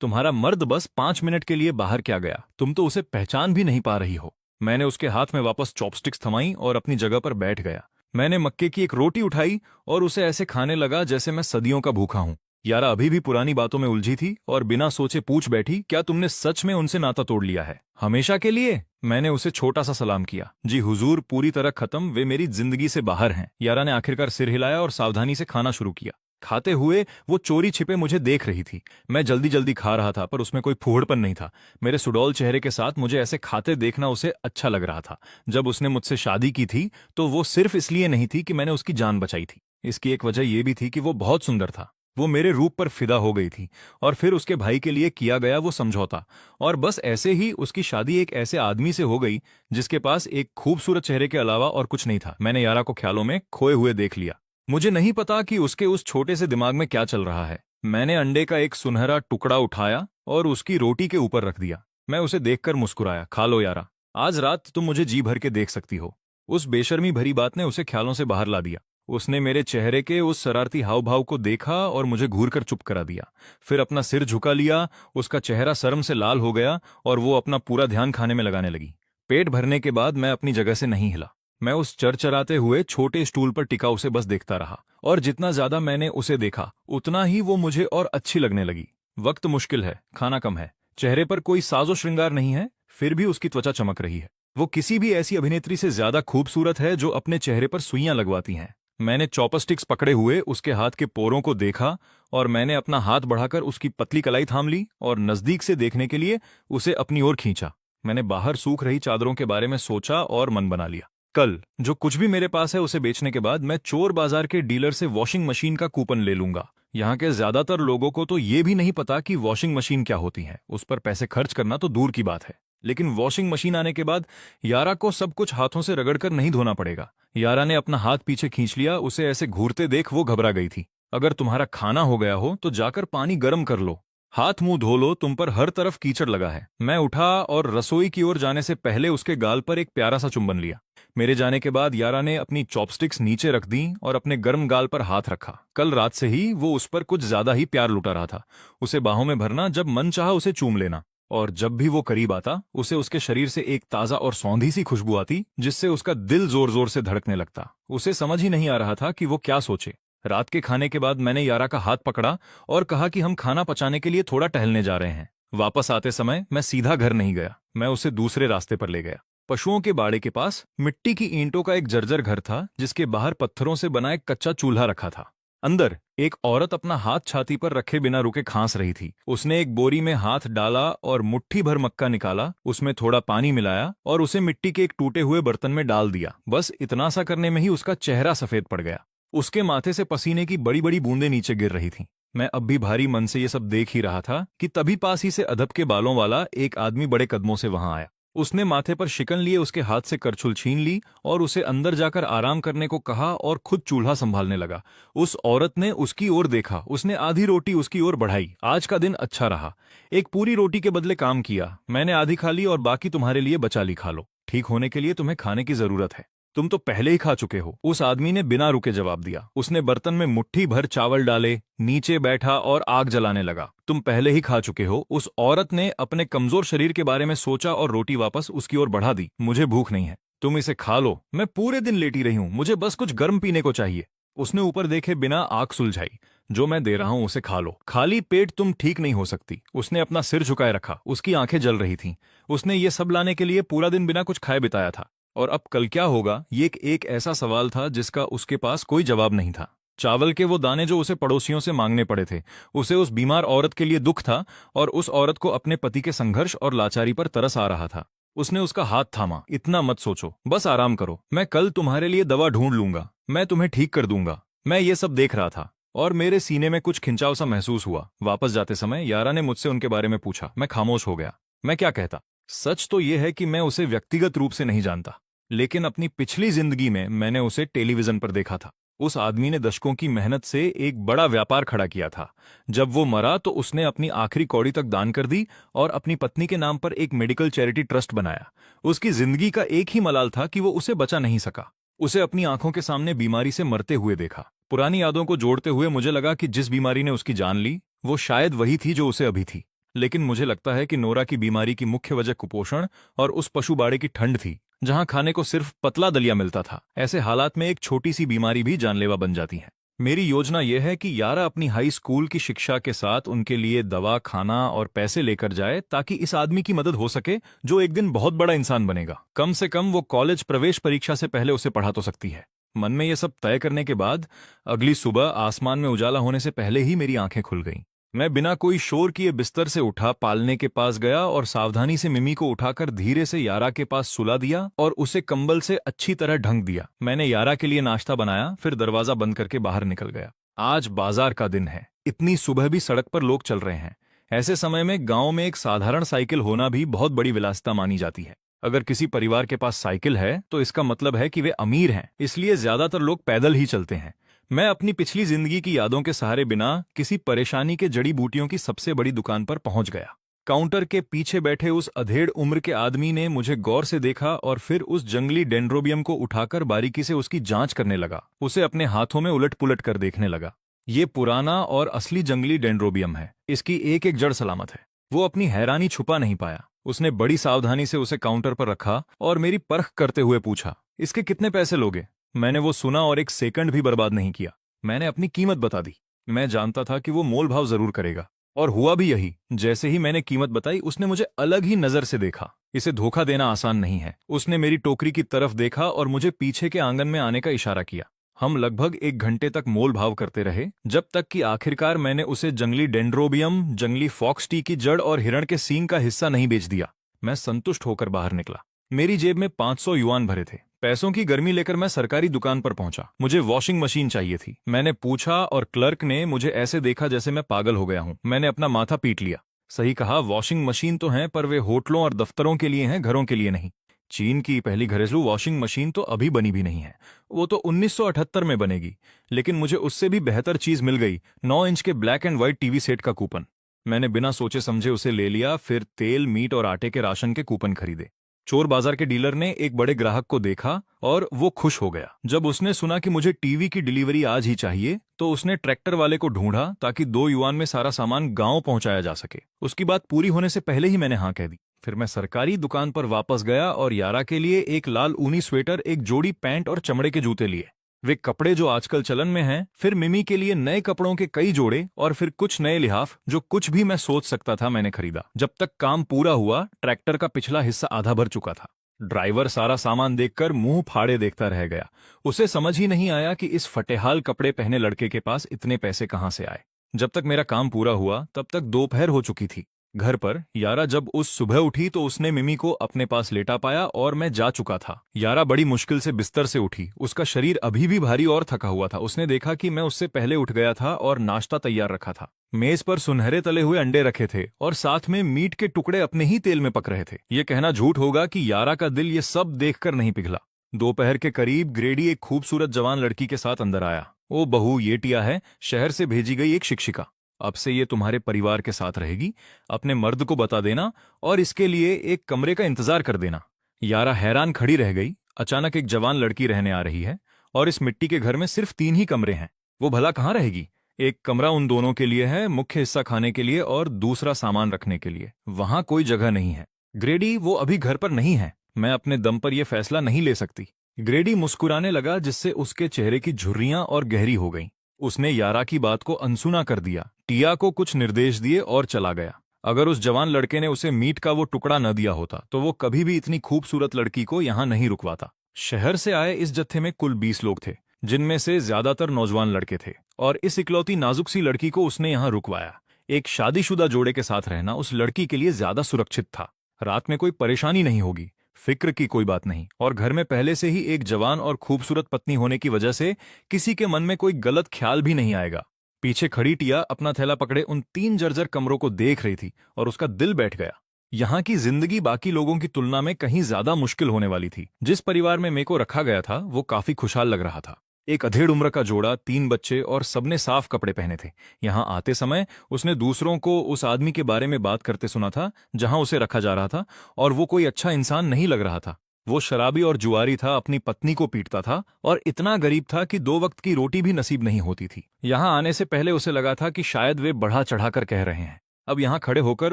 तुम्हारा मर्द बस 5 मिनट के लिए बाहर क्या गया, तुम तो उसे पहचान भी नहीं पा रही हो। मैंने उसके हाथ में वापस चॉपस्टिक्स थमाई और अपनी जगह पर बैठ गया। मैंने मक्के की एक रोटी उठाई और उसे ऐसे खाने लगा जैसे मैं सदियों का भूखा हूं। यारा अभी भी पुरानी बातों में उलझी थी और बिना सोचे पूछ बैठी, क्या तुमने सच में उनसे नाता तोड़ लिया है? हमेशा के लिए? मैंने उसे छोटा सा सलाम किया। जी हुजूर, पूरी तरह खत्म, वे मेरी जिंदगी से बाहर हैं। यारा ने आखिरकार सिर हिलाया और सावधानी से खाना शुरू किया। खाते हुए वो चोरी छिपे मुझे देख रही थी। मैं जल्दी जल्दी खा रहा था पर उसमें कोई फूहड़पन नहीं था। मेरे सुडौल चेहरे के साथ मुझे ऐसे खाते देखना उसे अच्छा लग रहा था। जब उसने मुझसे शादी की थी तो वो सिर्फ इसलिए नहीं थी कि मैंने उसकी जान बचाई थी। इसकी एक वजह यह भी थी कि वो बहुत सुंदर था। वो मेरे रूप पर फिदा हो गई थी। और फिर उसके भाई के लिए किया गया वो समझौता, और बस ऐसे ही उसकी शादी एक ऐसे आदमी से हो गई जिसके पास एक खूबसूरत चेहरे के अलावा और कुछ नहीं था। मैंने यारा को ख्यालों में खोए हुए देख लिया। मुझे नहीं पता कि उसके उस छोटे से दिमाग में क्या चल रहा है। मैंने अंडे का एक सुनहरा टुकड़ा उठाया और उसकी रोटी के ऊपर रख दिया। मैं उसे देखकर मुस्कुराया। खा लो यारा, आज रात तुम मुझे जी भर के देख सकती हो। उस बेशर्मी भरी बात ने उसे ख्यालों से बाहर ला दिया। उसने मेरे चेहरे के उस शरारती हाव भाव को देखा और मुझे घूरकर चुप करा दिया। फिर अपना सिर झुका लिया। उसका चेहरा शर्म से लाल हो गया और वो अपना पूरा ध्यान खाने में लगाने लगी। पेट भरने के बाद मैं अपनी जगह से नहीं हिला। मैं उस चरचराते हुए छोटे स्टूल पर टिका उसे बस देखता रहा, और जितना ज्यादा मैंने उसे देखा उतना ही वो मुझे और अच्छी लगने लगी। वक्त मुश्किल है, खाना कम है, चेहरे पर कोई साजो श्रृंगार नहीं है, फिर भी उसकी त्वचा चमक रही है। वो किसी भी ऐसी अभिनेत्री से ज्यादा खूबसूरत है जो अपने चेहरे पर सुइयां लगवाती हैं। मैंने चॉपस्टिक्स पकड़े हुए उसके हाथ के पोरों को देखा और मैंने अपना हाथ बढ़ाकर उसकी पतली कलाई थाम ली और नजदीक से देखने के लिए उसे अपनी ओर खींचा। मैंने बाहर सूख रही चादरों के बारे में सोचा और मन बना लिया। कल जो कुछ भी मेरे पास है उसे बेचने के बाद मैं चोर बाजार के डीलर से वॉशिंग मशीन का कूपन ले लूंगा। यहाँ के ज्यादातर लोगों को तो ये भी नहीं पता कि वॉशिंग मशीन क्या होती है। उस पर पैसे खर्च करना तो दूर की बात है, लेकिन वॉशिंग मशीन आने के बाद यारा को सब कुछ हाथों से रगड़कर नहीं धोना पड़ेगा। यारा ने अपना हाथ पीछे खींच लिया। उसे ऐसे घूरते देख वो घबरा गई थी। अगर तुम्हारा खाना हो गया हो तो जाकर पानी गर्म कर लो, हाथ मुंह धो लो, तुम पर हर तरफ कीचड़ लगा है। मैं उठा और रसोई की ओर जाने से पहले उसके गाल पर एक प्यारा सा चुंबन लिया। मेरे जाने के बाद यारा ने अपनी चॉपस्टिक्स नीचे रख दी और अपने गर्म गाल पर हाथ रखा। कल रात से ही वो उस पर कुछ ज्यादा ही प्यार लुटा रहा था। उसे बाहों में भरना, जब मन चाहा उसे चूम लेना, और जब भी वो करीब आता उसे उसके शरीर से एक ताजा और सौंधी सी खुशबू आती जिससे उसका दिल जोर जोर से धड़कने लगता। उसे समझ ही नहीं आ रहा था कि वो क्या सोचे। रात के खाने के बाद मैंने यारा का हाथ पकड़ा और कहा कि हम खाना पचाने के लिए थोड़ा टहलने जा रहे हैं। वापस आते समय मैं सीधा घर नहीं गया, मैं उसे दूसरे रास्ते पर ले गया। पशुओं के बाड़े के पास मिट्टी की ईंटों का एक जर्जर घर था जिसके बाहर पत्थरों से बना एक कच्चा चूल्हा रखा था। अंदर एक औरत अपना हाथ छाती पर रखे बिना रुके खांस रही थी। उसने एक बोरी में हाथ डाला और मुट्ठी भर मक्का निकाला, उसमें थोड़ा पानी मिलाया और उसे मिट्टी के एक टूटे हुए बर्तन में डाल दिया। बस इतना सा करने में ही उसका चेहरा सफेद पड़ गया। उसके माथे से पसीने की बड़ी बड़ी बूंदें नीचे गिर रही थीं। मैं अब भी भारी मन से ये सब देख ही रहा था कि तभी पास ही से अधब के बालों वाला एक आदमी बड़े कदमों से वहां आया। उसने माथे पर शिकन लिए उसके हाथ से करछुल छीन ली और उसे अंदर जाकर आराम करने को कहा और खुद चूल्हा संभालने लगा। उस औरत ने उसकी ओर देखा। उसने आधी रोटी उसकी ओर बढ़ाई। आज का दिन अच्छा रहा। एक पूरी रोटी के बदले काम किया। मैंने आधी खा ली और बाकी तुम्हारे लिए बचा ली, खा लो। ठीक होने के लिए तुम्हें खाने की जरूरत है, तुम तो पहले ही खा चुके हो। उस आदमी ने बिना रुके जवाब दिया। उसने बर्तन में मुट्ठी भर चावल डाले, नीचे बैठा और आग जलाने लगा। तुम पहले ही खा चुके हो। उस औरत ने अपने कमजोर शरीर के बारे में सोचा और रोटी वापस उसकी ओर बढ़ा दी। मुझे भूख नहीं है, तुम इसे खा लो। मैं पूरे दिन लेटी रही हूं, मुझे बस कुछ गर्म पीने को चाहिए। उसने ऊपर देखे बिना आंख सुलझाई। जो मैं दे रहा हूं उसे खा लो, खाली पेट तुम ठीक नहीं हो सकती। उसने अपना सिर झुकाए रखा। उसकी आंखें जल रही थीं। उसने ये सब लाने के लिए पूरा दिन बिना कुछ खाए बिताया था, और अब कल क्या होगा ये एक ऐसा सवाल था जिसका उसके पास कोई जवाब नहीं था। चावल के वो दाने जो उसे पड़ोसियों से मांगने पड़े थे, उसे उस बीमार औरत के लिए दुख था, और उस औरत को अपने पति के संघर्ष और लाचारी पर तरस आ रहा था। उसने उसका हाथ थामा। इतना मत सोचो, बस आराम करो, मैं कल तुम्हारे लिए दवा ढूंढ लूंगा, मैं तुम्हें ठीक कर दूंगा। मैं ये सब देख रहा था और मेरे सीने में कुछ खिंचाव सा महसूस हुआ। वापस जाते समय यारा ने मुझसे उनके बारे में पूछा। मैं खामोश हो गया। मैं क्या कहता? सच तो यह है कि मैं उसे व्यक्तिगत रूप से नहीं जानता। लेकिन अपनी पिछली जिंदगी में मैंने उसे टेलीविजन पर देखा था। उस आदमी ने दशकों की मेहनत से एक बड़ा व्यापार खड़ा किया था। जब वो मरा तो उसने अपनी आखिरी कौड़ी तक दान कर दी और अपनी पत्नी के नाम पर एक मेडिकल चैरिटी ट्रस्ट बनाया। उसकी जिंदगी का एक ही मलाल था कि वो उसे बचा नहीं सका। उसे अपनी आंखों के सामने बीमारी से मरते हुए देखा। पुरानी यादों को जोड़ते हुए मुझे लगा कि जिस बीमारी ने उसकी जान ली वो शायद वही थी जो उसे अभी थी। लेकिन मुझे लगता है कि नोरा की बीमारी की मुख्य वजह कुपोषण और उस पशुबाड़े की ठंड थी, जहां खाने को सिर्फ पतला दलिया मिलता था। ऐसे हालात में एक छोटी सी बीमारी भी जानलेवा बन जाती है। मेरी योजना यह है कि यारा अपनी हाई स्कूल की शिक्षा के साथ उनके लिए दवा, खाना और पैसे लेकर जाए, ताकि इस आदमी की मदद हो सके जो एक दिन बहुत बड़ा इंसान बनेगा। कम से कम वो कॉलेज प्रवेश परीक्षा से पहले उसे पढ़ा तो सकती है। मन में यह सब तय करने के बाद अगली सुबह आसमान में उजाला होने से पहले ही मेरी आंखें खुल गईं। मैं बिना कोई शोर किए बिस्तर से उठा, पालने के पास गया और सावधानी से मिमी को उठाकर धीरे से यारा के पास सुला दिया और उसे कंबल से अच्छी तरह ढंक दिया। मैंने यारा के लिए नाश्ता बनाया, फिर दरवाजा बंद करके बाहर निकल गया। आज बाजार का दिन है। इतनी सुबह भी सड़क पर लोग चल रहे हैं। ऐसे समय में गांव में एक साधारण साइकिल होना भी बहुत बड़ी विलासिता मानी जाती है। अगर किसी परिवार के पास साइकिल है तो इसका मतलब है कि वे अमीर हैं, इसलिए ज्यादातर लोग पैदल ही चलते हैं। मैं अपनी पिछली जिंदगी की यादों के सहारे बिना किसी परेशानी के जड़ी बूटियों की सबसे बड़ी दुकान पर पहुंच गया। काउंटर के पीछे बैठे उस अधेड़ उम्र के आदमी ने मुझे गौर से देखा और फिर उस जंगली डेंड्रोबियम को उठाकर बारीकी से उसकी जांच करने लगा। उसे अपने हाथों में उलट पुलट कर देखने लगा। ये पुराना और असली जंगली डेंड्रोबियम है। इसकी एक एक जड़ सलामत है। वो अपनी हैरानी छुपा नहीं पाया। उसने बड़ी सावधानी से उसे काउंटर पर रखा और मेरी परख करते हुए पूछा, इसके कितने पैसे लोगे? मैंने वो सुना और एक सेकंड भी बर्बाद नहीं किया। मैंने अपनी कीमत बता दी। मैं जानता था कि वो मोल भाव जरूर करेगा, और हुआ भी यही। जैसे ही मैंने कीमत बताई उसने मुझे अलग ही नजर से देखा। इसे धोखा देना आसान नहीं है। उसने मेरी टोकरी की तरफ देखा और मुझे पीछे के आंगन में आने का इशारा किया। हम लगभग 1 घंटे तक मोल भाव करते रहे, जब तक कि आखिरकार मैंने उसे जंगली डेंड्रोबियम, जंगली फॉक्स टी की जड़ और हिरण के सींग का हिस्सा नहीं बेच दिया। मैं संतुष्ट होकर बाहर निकला। मेरी जेब में 500 युआन भरे थे। पैसों की गर्मी लेकर मैं सरकारी दुकान पर पहुंचा। मुझे वॉशिंग मशीन चाहिए थी। मैंने पूछा और क्लर्क ने मुझे ऐसे देखा जैसे मैं पागल हो गया हूं। मैंने अपना माथा पीट लिया। सही कहा, वॉशिंग मशीन तो हैं, पर वे होटलों और दफ्तरों के लिए हैं, घरों के लिए नहीं। चीन की पहली घरेलू वॉशिंग मशीन तो अभी बनी भी नहीं है। वो तो 1978 में बनेगी। लेकिन मुझे उससे भी बेहतर चीज मिल गई, 9 इंच के black and white TV set का कूपन। मैंने बिना सोचे समझे उसे ले लिया। फिर तेल, मीट और आटे के राशन के कूपन खरीदे। चोर बाजार के डीलर ने एक बड़े ग्राहक को देखा और वो खुश हो गया। जब उसने सुना कि मुझे टीवी की डिलीवरी आज ही चाहिए तो उसने ट्रैक्टर वाले को ढूंढा ताकि 2 युआन में सारा सामान गांव पहुंचाया जा सके। उसकी बात पूरी होने से पहले ही मैंने हाँ कह दी। फिर मैं सरकारी दुकान पर वापस गया और यारा के लिए एक लाल ऊनी स्वेटर, एक जोड़ी पैंट और चमड़े के जूते लिए। वे कपड़े जो आजकल चलन में हैं। फिर मिमी के लिए नए कपड़ों के कई जोड़े और फिर कुछ नए लिहाफ। जो कुछ भी मैं सोच सकता था मैंने खरीदा। जब तक काम पूरा हुआ, ट्रैक्टर का पिछला हिस्सा आधा भर चुका था। ड्राइवर सारा सामान देखकर मुंह फाड़े देखता रह गया। उसे समझ ही नहीं आया कि इस फटेहाल कपड़े पहने लड़के के पास इतने पैसे कहां से आए। जब तक मेरा काम पूरा हुआ तब तक दोपहर हो चुकी थी। घर पर यारा जब उस सुबह उठी तो उसने मिमी को अपने पास लेटा पाया और मैं जा चुका था। यारा बड़ी मुश्किल से बिस्तर से उठी। उसका शरीर अभी भी भारी और थका हुआ था। उसने देखा कि मैं उससे पहले उठ गया था और नाश्ता तैयार रखा था। मेज पर सुनहरे तले हुए अंडे रखे थे और साथ में मीट के टुकड़े अपने ही तेल में पक रहे थे। ये कहना झूठ होगा कि यारा का दिल ये सब देखकर नहीं पिघला। दोपहर के करीब ग्रेडी एक खूबसूरत जवान लड़की के साथ अंदर आया। ओ बहू, ये टिया है, शहर से भेजी गई एक शिक्षिका। अब से ये तुम्हारे परिवार के साथ रहेगी। अपने मर्द को बता देना और इसके लिए एक कमरे का इंतजार कर देना। यारा हैरान खड़ी रह गई। अचानक एक जवान लड़की रहने आ रही है और इस मिट्टी के घर में सिर्फ 3 ही कमरे हैं। वो भला कहाँ रहेगी? एक कमरा उन दोनों के लिए है, मुख्य हिस्सा खाने के लिए और दूसरा सामान रखने के लिए। वहां कोई जगह नहीं है। ग्रेडी, वो अभी घर पर नहीं है। मैं अपने दम पर यह फैसला नहीं ले सकती। ग्रेडी मुस्कुराने लगा, जिससे उसके चेहरे की झुर्रियां और गहरी हो गईं। उसने यारा की बात को अनसुना कर दिया, टिया को कुछ निर्देश दिए और चला गया। अगर उस जवान लड़के ने उसे मीट का वो टुकड़ा न दिया होता तो वो कभी भी इतनी खूबसूरत लड़की को यहां नहीं रुकवाता। शहर से आए इस जत्थे में कुल 20 लोग थे, जिनमें से ज्यादातर नौजवान लड़के थे, और इस इकलौती नाजुक सी लड़की को उसने यहां रुकवाया। एक शादीशुदा जोड़े के साथ रहना उस लड़की के लिए ज्यादा सुरक्षित था। रात में कोई परेशानी नहीं होगी, फिक्र की कोई बात नहीं, और घर में पहले से ही एक जवान और खूबसूरत पत्नी होने की वजह से किसी के मन में कोई गलत ख्याल भी नहीं आएगा। पीछे खड़ी टिया अपना थैला पकड़े उन 3 जर्जर कमरों को देख रही थी और उसका दिल बैठ गया। यहाँ की जिंदगी बाकी लोगों की तुलना में कहीं ज्यादा मुश्किल होने वाली थी। जिस परिवार में मेरे को रखा गया था वो काफी खुशहाल लग रहा था। एक अधेड़ उम्र का जोड़ा, 3 बच्चे और सबने साफ कपड़े पहने थे। यहाँ आते समय उसने दूसरों को उस आदमी के बारे में बात करते सुना था जहां उसे रखा जा रहा था, और वो कोई अच्छा इंसान नहीं लग रहा था। वो शराबी और जुआरी था, अपनी पत्नी को पीटता था और इतना गरीब था कि 2 वक्त की रोटी भी नसीब नहीं होती थी। यहाँ आने से पहले उसे लगा था कि शायद वे बढ़ा चढ़ाकर कह रहे हैं। अब यहाँ खड़े होकर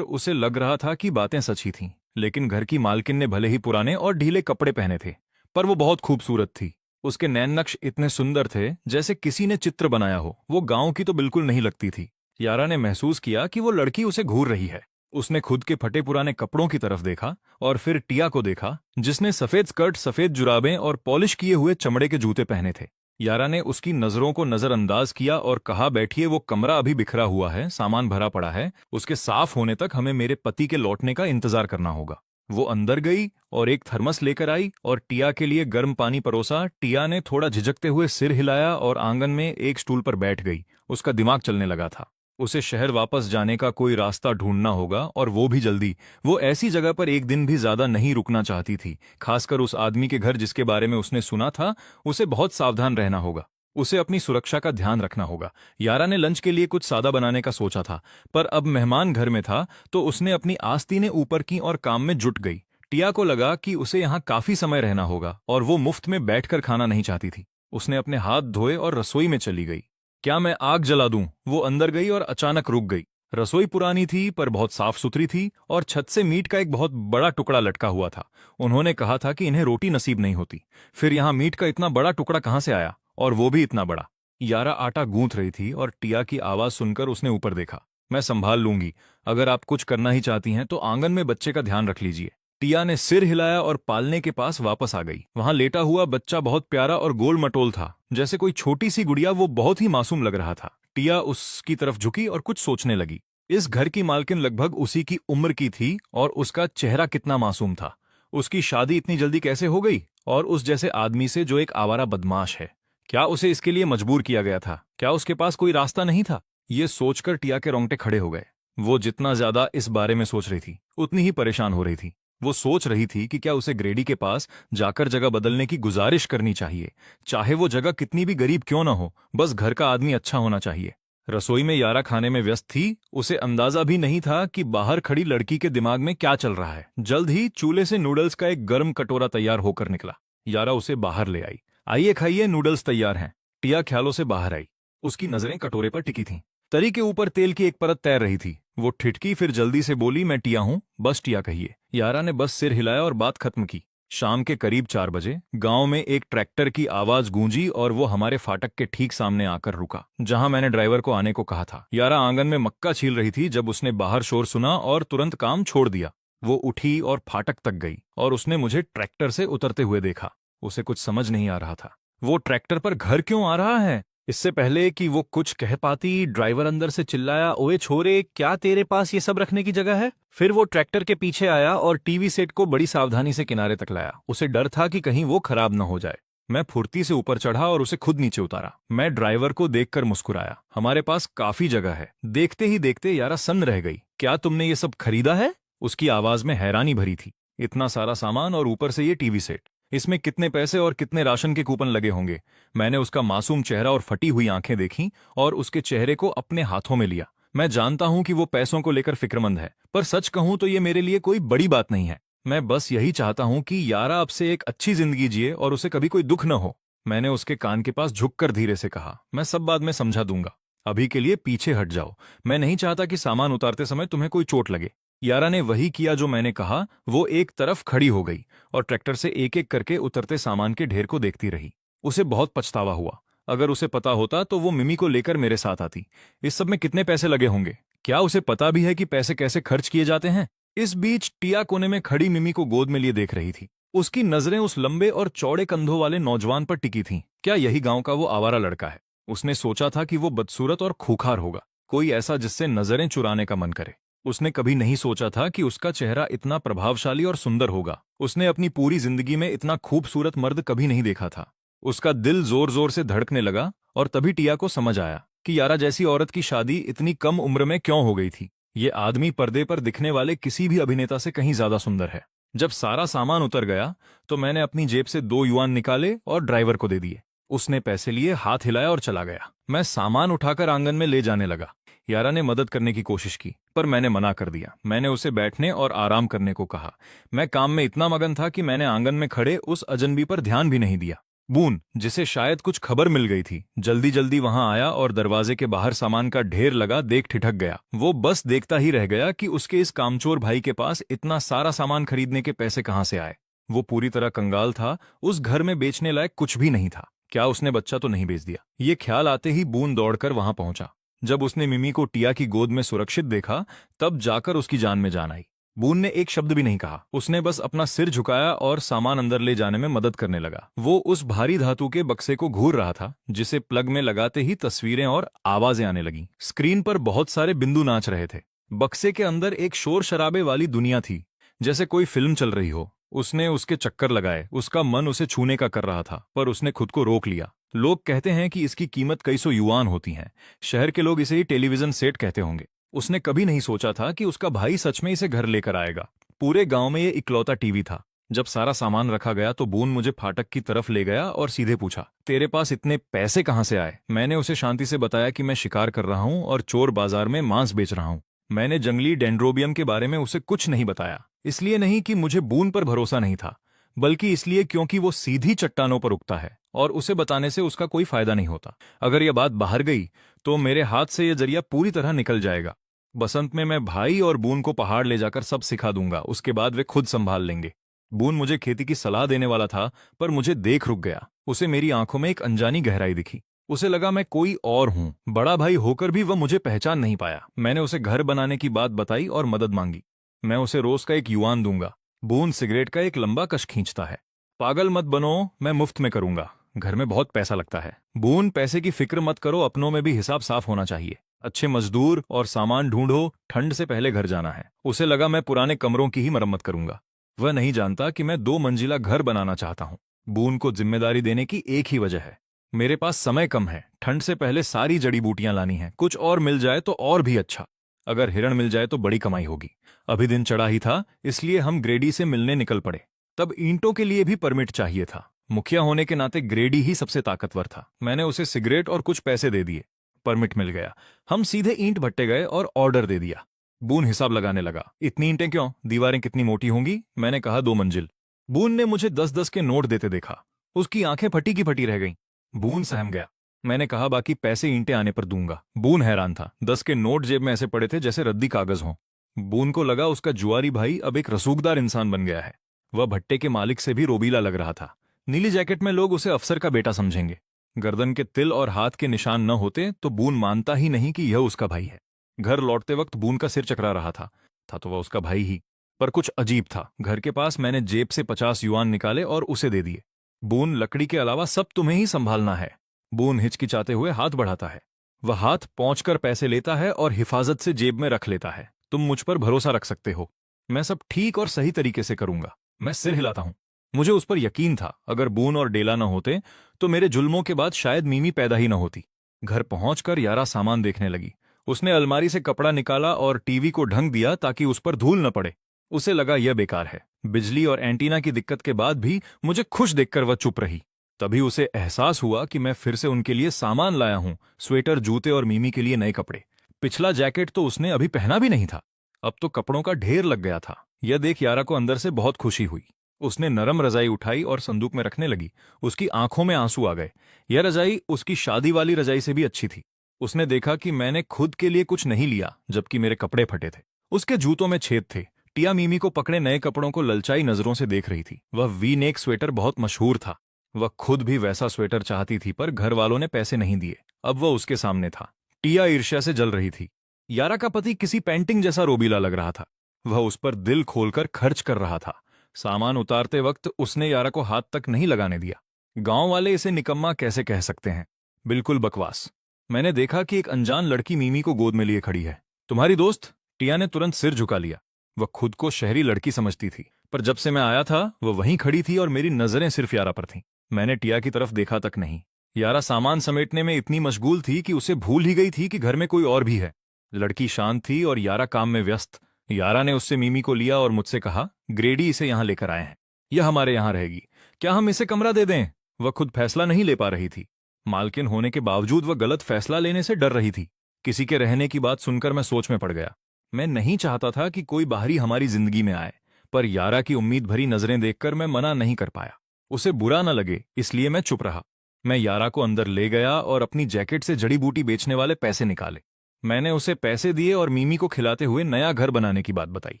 उसे लग रहा था कि बातें सच ही थीं। लेकिन घर की मालकिन ने भले ही पुराने और ढीले कपड़े पहने थे, पर वो बहुत खूबसूरत थी। उसके नैन नक्श इतने सुंदर थे जैसे किसी ने चित्र बनाया हो। वो गांव की तो बिल्कुल नहीं लगती थी। यारा ने महसूस किया कि वो लड़की उसे घूर रही है। उसने खुद के फटे पुराने कपड़ों की तरफ देखा और फिर टिया को देखा, जिसने सफेद स्कर्ट, सफेद जुराबें और पॉलिश किए हुए चमड़े के जूते पहने थे। यारा ने उसकी नजरों को नजरअंदाज किया और कहा, बैठिए, वो कमरा अभी बिखरा हुआ है, सामान भरा पड़ा है, उसके साफ होने तक हमें मेरे पति के लौटने का इंतजार करना होगा। वो अंदर गई और एक थर्मस लेकर आई और टिया के लिए गर्म पानी परोसा। टिया ने थोड़ा झिझकते हुए सिर हिलाया और आंगन में एक स्टूल पर बैठ गई। उसका दिमाग चलने लगा था। उसे शहर वापस जाने का कोई रास्ता ढूंढना होगा, और वो भी जल्दी। वो ऐसी जगह पर एक दिन भी ज्यादा नहीं रुकना चाहती थी, खासकर उस आदमी के घर जिसके बारे में उसने सुना था। उसे बहुत सावधान रहना होगा। उसे अपनी सुरक्षा का ध्यान रखना होगा। यारा ने लंच के लिए कुछ सादा बनाने का सोचा था, पर अब मेहमान घर में था तो उसने अपनी आस्तीनें ऊपर की और काम में जुट गई। टिया को लगा कि उसे यहाँ काफी समय रहना होगा और वो मुफ्त में बैठकर खाना नहीं चाहती थी। उसने अपने हाथ धोए और रसोई में चली गई। क्या मैं आग जला दूं? वो अंदर गई और अचानक रुक गई। रसोई पुरानी थी पर बहुत साफ सुथरी थी और छत से मीट का एक बहुत बड़ा टुकड़ा लटका हुआ था। उन्होंने कहा था कि इन्हें रोटी नसीब नहीं होती, फिर यहाँ मीट का इतना बड़ा टुकड़ा कहाँ से आया, और वो भी इतना बड़ा। यारा आटा गूंथ रही थी और टिया की आवाज सुनकर उसने ऊपर देखा। मैं संभाल लूंगी, अगर आप कुछ करना ही चाहती हैं तो आंगन में बच्चे का ध्यान रख लीजिए। टिया ने सिर हिलाया और पालने के पास वापस आ गई। वहां लेटा हुआ बच्चा बहुत प्यारा और गोल मटोल था, जैसे कोई छोटी सी गुड़िया। वो बहुत ही मासूम लग रहा था। टिया उसकी तरफ झुकी और कुछ सोचने लगी। इस घर की मालकिन लगभग उसी की उम्र की थी और उसका चेहरा कितना मासूम था। उसकी शादी इतनी जल्दी कैसे हो गई, और उस जैसे आदमी से जो एक आवारा बदमाश है। क्या उसे इसके लिए मजबूर किया गया था? क्या उसके पास कोई रास्ता नहीं था? ये सोचकर टिया के रोंगटे खड़े हो गए। वो जितना ज्यादा इस बारे में सोच रही थी उतनी ही परेशान हो रही थी। वो सोच रही थी कि क्या उसे ग्रेडी के पास जाकर जगह बदलने की गुजारिश करनी चाहिए, चाहे वो जगह कितनी भी गरीब क्यों न हो, बस घर का आदमी अच्छा होना चाहिए। रसोई में यारा खाने में व्यस्त थी। उसे अंदाजा भी नहीं था कि बाहर खड़ी लड़की के दिमाग में क्या चल रहा है। जल्द ही चूल्हे से नूडल्स का एक गर्म कटोरा तैयार होकर निकला। यारा उसे बाहर ले आई। आइए खाइए, नूडल्स तैयार हैं। टिया ख्यालों से बाहर आई। उसकी नजरें कटोरे पर टिकी थीं। तरी के ऊपर तेल की एक परत तैर रही थी। वो ठिठकी, फिर जल्दी से बोली, मैं टिया हूं, बस टिया कहिए। यारा ने बस सिर हिलाया और बात खत्म की। शाम के करीब 4 बजे गांव में एक ट्रैक्टर की आवाज गूंजी और वो हमारे फाटक के ठीक सामने आकर रुका, जहां मैंने ड्राइवर को आने को कहा था। यारा आंगन में मक्का छील रही थी जब उसने बाहर शोर सुना और तुरंत काम छोड़ दिया। वो उठी और फाटक तक गई और उसने मुझे ट्रैक्टर से उतरते हुए देखा। उसे कुछ समझ नहीं आ रहा था। वो ट्रैक्टर पर घर क्यों आ रहा है? इससे पहले कि वो कुछ कह पाती, ड्राइवर अंदर से चिल्लाया, ओए छोरे, क्या तेरे पास ये सब रखने की जगह है? फिर वो ट्रैक्टर के पीछे आया और टीवी सेट को बड़ी सावधानी से किनारे तक लाया। उसे डर था कि कहीं वो खराब न हो जाए। मैं फुर्ती से ऊपर चढ़ा और उसे खुद नीचे उतारा। मैं ड्राइवर को देखकर मुस्कुराया। हमारे पास काफी जगह है। देखते ही देखते यारा सन्न रह गई। क्या तुमने ये सब खरीदा है? उसकी आवाज में हैरानी भरी थी। इतना सारा सामान और ऊपर से ये टीवी सेट, इसमें कितने पैसे और कितने राशन के कूपन लगे होंगे? मैंने उसका मासूम चेहरा और फटी हुई आंखें देखीं और उसके चेहरे को अपने हाथों में लिया। मैं जानता हूं कि वो पैसों को लेकर फिक्रमंद है, पर सच कहूं तो ये मेरे लिए कोई बड़ी बात नहीं है। मैं बस यही चाहता हूं कि यारा अब से एक अच्छी जिंदगी जिए और उसे कभी कोई दुख न हो। मैंने उसके कान के पास झुककर धीरे से कहा, मैं सब बाद में समझा दूंगा। अभी के लिए पीछे हट जाओ। मैं नहीं चाहता कि सामान उतारते समय तुम्हें कोई चोट लगे। यारा ने वही किया जो मैंने कहा। वो एक तरफ खड़ी हो गई और ट्रैक्टर से एक एक करके उतरते सामान के ढेर को देखती रही। उसे बहुत पछतावा हुआ। अगर उसे पता होता तो वो मिमी को लेकर मेरे साथ आती। इस सब में कितने पैसे लगे होंगे? क्या उसे पता भी है कि पैसे कैसे खर्च किए जाते हैं? इस बीच टिया कोने में खड़ी मिमी को गोद में लिए देख रही थी। उसकी नजरें उस लंबे और चौड़े कंधों वाले नौजवान पर टिकी थीं। क्या यही गांव का वो आवारा लड़का है? उसने सोचा था कि वो बदसूरत और खूंखार होगा, कोई ऐसा जिससे नजरें चुराने का मन करे। उसने कभी नहीं सोचा था कि उसका चेहरा इतना प्रभावशाली और सुंदर होगा। उसने अपनी पूरी जिंदगी में इतना खूबसूरत मर्द कभी नहीं देखा था। उसका दिल जोर जोर से धड़कने लगा और तभी टिया को समझ आया कि यारा जैसी औरत की शादी इतनी कम उम्र में क्यों हो गई थी। ये आदमी पर्दे पर दिखने वाले किसी भी अभिनेता से कहीं ज्यादा सुंदर है। जब सारा सामान उतर गया तो मैंने अपनी जेब से 2 युआन निकाले और ड्राइवर को दे दिए। उसने पैसे लिए, हाथ हिलाया और चला गया। मैं सामान उठाकर आंगन में ले जाने लगा। यारा ने मदद करने की कोशिश की, पर मैंने मना कर दिया। मैंने उसे बैठने और आराम करने को कहा। मैं काम में इतना मगन था कि मैंने आंगन में खड़े उस अजनबी पर ध्यान भी नहीं दिया। बून, जिसे शायद कुछ खबर मिल गई थी, जल्दी जल्दी वहां आया और दरवाजे के बाहर सामान का ढेर लगा देख ठिठक गया। वो बस देखता ही रह गया कि उसके इस कामचोर भाई के पास इतना सारा सामान खरीदने के पैसे कहां से आए। वो पूरी तरह कंगाल था। उस घर में बेचने लायक कुछ भी नहीं था। क्या उसने बच्चा तो नहीं बेच दिया? ये ख्याल आते ही बून दौड़कर वहां पहुंचा। जब उसने मिमी को टिया की गोद में सुरक्षित देखा, तब जाकर उसकी जान में जान आई। बून ने एक शब्द भी नहीं कहा। उसने बस अपना सिर झुकाया और सामान अंदर ले जाने में मदद करने लगा। वो उस भारी धातु के बक्से को घूर रहा था, जिसे प्लग में लगाते ही तस्वीरें और आवाजें आने लगीं। स्क्रीन पर बहुत सारे बिंदु नाच रहे थे। बक्से के अंदर एक शोर शराबे वाली दुनिया थी, जैसे कोई फिल्म चल रही हो। उसने उसके चक्कर लगाए। उसका मन उसे छूने का कर रहा था, पर उसने खुद को रोक लिया। लोग कहते हैं कि इसकी कीमत कई सौ युआन होती है। शहर के लोग इसे ही टेलीविजन सेट कहते होंगे। उसने कभी नहीं सोचा था कि उसका भाई सच में इसे घर लेकर आएगा। पूरे गांव में ये इकलौता टीवी था। जब सारा सामान रखा गया तो बून मुझे फाटक की तरफ ले गया और सीधे पूछा, तेरे पास इतने पैसे कहां से आए? मैंने उसे शांति से बताया कि मैं शिकार कर रहा हूं और चोर बाजार में मांस बेच रहा हूं। मैंने जंगली डेंड्रोबियम के बारे में उसे कुछ नहीं बताया। इसलिए नहीं कि मुझे बून पर भरोसा नहीं था, बल्कि इसलिए क्योंकि वो सीधी चट्टानों पर उगता है और उसे बताने से उसका कोई फायदा नहीं होता। अगर यह बात बाहर गई तो मेरे हाथ से यह जरिया पूरी तरह निकल जाएगा। बसंत में मैं भाई और बून को पहाड़ ले जाकर सब सिखा दूंगा। उसके बाद वे खुद संभाल लेंगे। बून मुझे खेती की सलाह देने वाला था, पर मुझे देख रुक गया। उसे मेरी आंखों में एक अनजानी गहराई दिखी। उसे लगा मैं कोई और हूं। बड़ा भाई होकर भी वह मुझे पहचान नहीं पाया। मैंने उसे घर बनाने की बात बताई और मदद मांगी। मैं उसे रोज का 1 युआन दूंगा। बून सिगरेट का एक लंबा कश खींचता है। पागल मत बनो, मैं मुफ्त में करूंगा। घर में बहुत पैसा लगता है। बून, पैसे की फिक्र मत करो, अपनों में भी हिसाब साफ होना चाहिए। अच्छे मजदूर और सामान ढूंढो, ठंड से पहले घर जाना है। उसे लगा मैं पुराने कमरों की ही मरम्मत करूंगा। वह नहीं जानता कि मैं 2 मंजिला घर बनाना चाहता हूं। बून को जिम्मेदारी देने की एक ही वजह है, मेरे पास समय कम है। ठंड से पहले सारी जड़ी बूटियां लानी है। कुछ और मिल जाए तो और भी अच्छा। अगर हिरण मिल जाए तो बड़ी कमाई होगी। अभी दिन चढ़ा ही था, इसलिए हम ग्रेडी से मिलने निकल पड़े। तब ईंटों के लिए भी परमिट चाहिए था। मुखिया होने के नाते ग्रेडी ही सबसे ताकतवर था। मैंने उसे सिगरेट और कुछ पैसे दे दिए। परमिट मिल गया। हम सीधे ईंट भट्टे गए और ऑर्डर दे दिया। बून हिसाब लगाने लगा। इतनी ईंटें क्यों? दीवारें कितनी मोटी होंगी? मैंने कहा 2 मंजिल। बून ने मुझे 10-10 के नोट देते देखा। उसकी आंखें फटी की फटी रह गईं। बून सहम गया। मैंने कहा बाकी पैसे ईंटें आने पर दूंगा। बून हैरान था। 10 के नोट जेब में ऐसे पड़े थे जैसे रद्दी कागज हों। बून को लगा उसका जुआरी भाई अब एक रसूखदार इंसान बन गया है। वह भट्टे के मालिक से भी रोबीला लग रहा था। नीली जैकेट में लोग उसे अफसर का बेटा समझेंगे। गर्दन के तिल और हाथ के निशान न होते तो बून मानता ही नहीं कि यह उसका भाई है। घर लौटते वक्त बून का सिर चकरा रहा था तो वह उसका भाई ही, पर कुछ अजीब था। घर के पास मैंने जेब से 50 युआन निकाले और उसे दे दिए। बून, लकड़ी के अलावा सब तुम्हें ही संभालना है। बून हिचकिचाते हुए हाथ बढ़ाता है। वह हाथ पहुंचकर पैसे लेता है और हिफाजत से जेब में रख लेता है। तुम मुझ पर भरोसा रख सकते हो। मैं सब ठीक और सही तरीके से करूंगा। मैं सिर हिलाता हूं। मुझे उस पर यकीन था। अगर बून और डेला न होते तो मेरे जुल्मों के बाद शायद मीमी पैदा ही न होती। घर पहुंचकर यारा सामान देखने लगी। उसने अलमारी से कपड़ा निकाला और टीवी को ढंग दिया ताकि उस पर धूल न पड़े। उसे लगा यह बेकार है। बिजली और एंटीना की दिक्कत के बाद भी मुझे खुश देखकर वह चुप रही। तभी उसे एहसास हुआ कि मैं फिर से उनके लिए सामान लाया हूं। स्वेटर, जूते और मीमी के लिए नए कपड़े। पिछला जैकेट तो उसने अभी पहना भी नहीं था। अब तो कपड़ों का ढेर लग गया था। यह देख यारा को अंदर से बहुत खुशी हुई। उसने नरम रजाई उठाई और संदूक में रखने लगी। उसकी आंखों में आंसू आ गए। यह रजाई उसकी शादी वाली रजाई से भी अच्छी थी। उसने देखा कि मैंने खुद के लिए कुछ नहीं लिया, जबकि मेरे कपड़े फटे थे। उसके जूतों में छेद थे। टिया मीमी को पकड़े नए कपड़ों को ललचाई नजरों से देख रही थी। वह वी नेक स्वेटर बहुत मशहूर था। वह खुद भी वैसा स्वेटर चाहती थी, पर घर वालों ने पैसे नहीं दिए। अब वह उसके सामने था। टिया ईर्ष्या से जल रही थी। यारा का पति किसी पेंटिंग जैसा रोबीला लग रहा था। वह उस पर दिल खोलकर खर्च कर रहा था। सामान उतारते वक्त उसने यारा को हाथ तक नहीं लगाने दिया। गांव वाले इसे निकम्मा कैसे कह सकते हैं? बिल्कुल बकवास। मैंने देखा कि एक अनजान लड़की मीमी को गोद में लिए खड़ी है। तुम्हारी दोस्त? टिया ने तुरंत सिर झुका लिया। वह खुद को शहरी लड़की समझती थी, पर जब से मैं आया था वह वहीं खड़ी थी और मेरी नजरें सिर्फ यारा पर थीं। मैंने टिया की तरफ देखा तक नहीं। यारा सामान समेटने में इतनी मशगूल थी कि उसे भूल ही गई थी कि घर में कोई और भी है। लड़की शांत थी और यारा काम में व्यस्त। यारा ने उससे मीमी को लिया और मुझसे कहा, ग्रेडी इसे यहाँ लेकर आए हैं, यह हमारे यहाँ रहेगी, क्या हम इसे कमरा दे दें? वह खुद फैसला नहीं ले पा रही थी। मालकिन होने के बावजूद वह गलत फैसला लेने से डर रही थी। किसी के रहने की बात सुनकर मैं सोच में पड़ गया। मैं नहीं चाहता था कि कोई बाहरी हमारी जिंदगी में आए, पर यारा की उम्मीद भरी नजरें देखकर मैं मना नहीं कर पाया। उसे बुरा न लगे इसलिए मैं चुप रहा। मैं यारा को अंदर ले गया और अपनी जैकेट से जड़ी बूटी बेचने वाले पैसे निकाले। मैंने उसे पैसे दिए और मीमी को खिलाते हुए नया घर बनाने की बात बताई।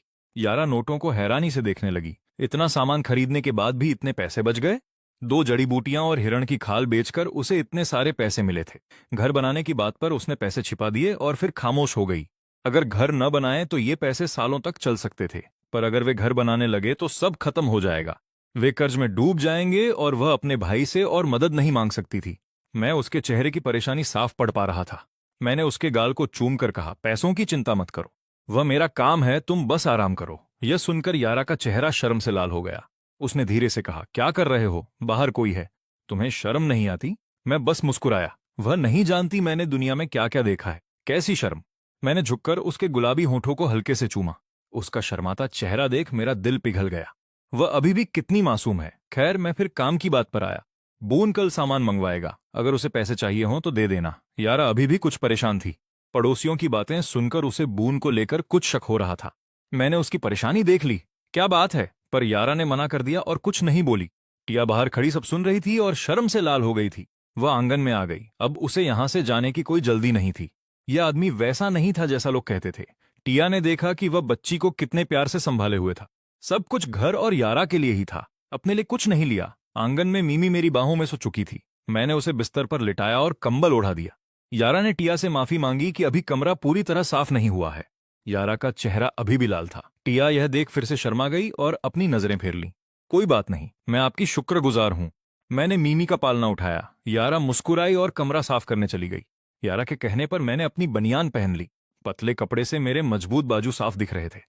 यारा नोटों को हैरानी से देखने लगी। इतना सामान खरीदने के बाद भी इतने पैसे बच गए? 2 जड़ी बूटियां और हिरण की खाल बेचकर उसे इतने सारे पैसे मिले थे। घर बनाने की बात पर उसने पैसे छिपा दिए और फिर खामोश हो गई। अगर घर न बनाए तो ये पैसे सालों तक चल सकते थे, पर अगर वे घर बनाने लगे तो सब खत्म हो जाएगा। वे कर्ज में डूब जाएंगे और वह अपने भाई से और मदद नहीं मांग सकती थी। मैं उसके चेहरे की परेशानी साफ पढ़ पा रहा था। मैंने उसके गाल को चूम कर कहा, पैसों की चिंता मत करो, वह मेरा काम है, तुम बस आराम करो। यह सुनकर यारा का चेहरा शर्म से लाल हो गया। उसने धीरे से कहा, क्या कर रहे हो, बाहर कोई है, तुम्हें शर्म नहीं आती? मैं बस मुस्कुराया। वह नहीं जानती मैंने दुनिया में क्या क्या देखा है, कैसी शर्म। मैंने झुककर उसके गुलाबी होठों को हल्के से चूमा। उसका शर्माता चेहरा देख मेरा दिल पिघल गया। वह अभी भी कितनी मासूम है। खैर, मैं फिर काम की बात पर आया। बून कल सामान मंगवाएगा, अगर उसे पैसे चाहिए हों तो दे देना। यारा अभी भी कुछ परेशान थी। पड़ोसियों की बातें सुनकर उसे बून को लेकर कुछ शक हो रहा था। मैंने उसकी परेशानी देख ली, क्या बात है, पर यारा ने मना कर दिया और कुछ नहीं बोली। टिया बाहर खड़ी सब सुन रही थी और शर्म से लाल हो गई थी। वह आंगन में आ गई। अब उसे यहां से जाने की कोई जल्दी नहीं थी। यह आदमी वैसा नहीं था जैसा लोग कहते थे। टिया ने देखा कि वह बच्ची को कितने प्यार से संभाले हुए था। सब कुछ घर और यारा के लिए ही था, अपने लिए कुछ नहीं लिया। आंगन में मीमी मेरी बाहों में सो चुकी थी। मैंने उसे बिस्तर पर लिटाया और कंबल ओढ़ा दिया। यारा ने टिया से माफी मांगी कि अभी कमरा पूरी तरह साफ नहीं हुआ है। यारा का चेहरा अभी भी लाल था। टिया यह देख फिर से शर्मा गई और अपनी नजरें फेर ली। कोई बात नहीं, मैं आपकी शुक्रगुजार हूं। मैंने मीमी का पालना उठाया। यारा मुस्कुराई और कमरा साफ करने चली गई। यारा के कहने पर मैंने अपनी बनियान पहन ली। पतले कपड़े से मेरे मजबूत बाजू साफ दिख रहे थे।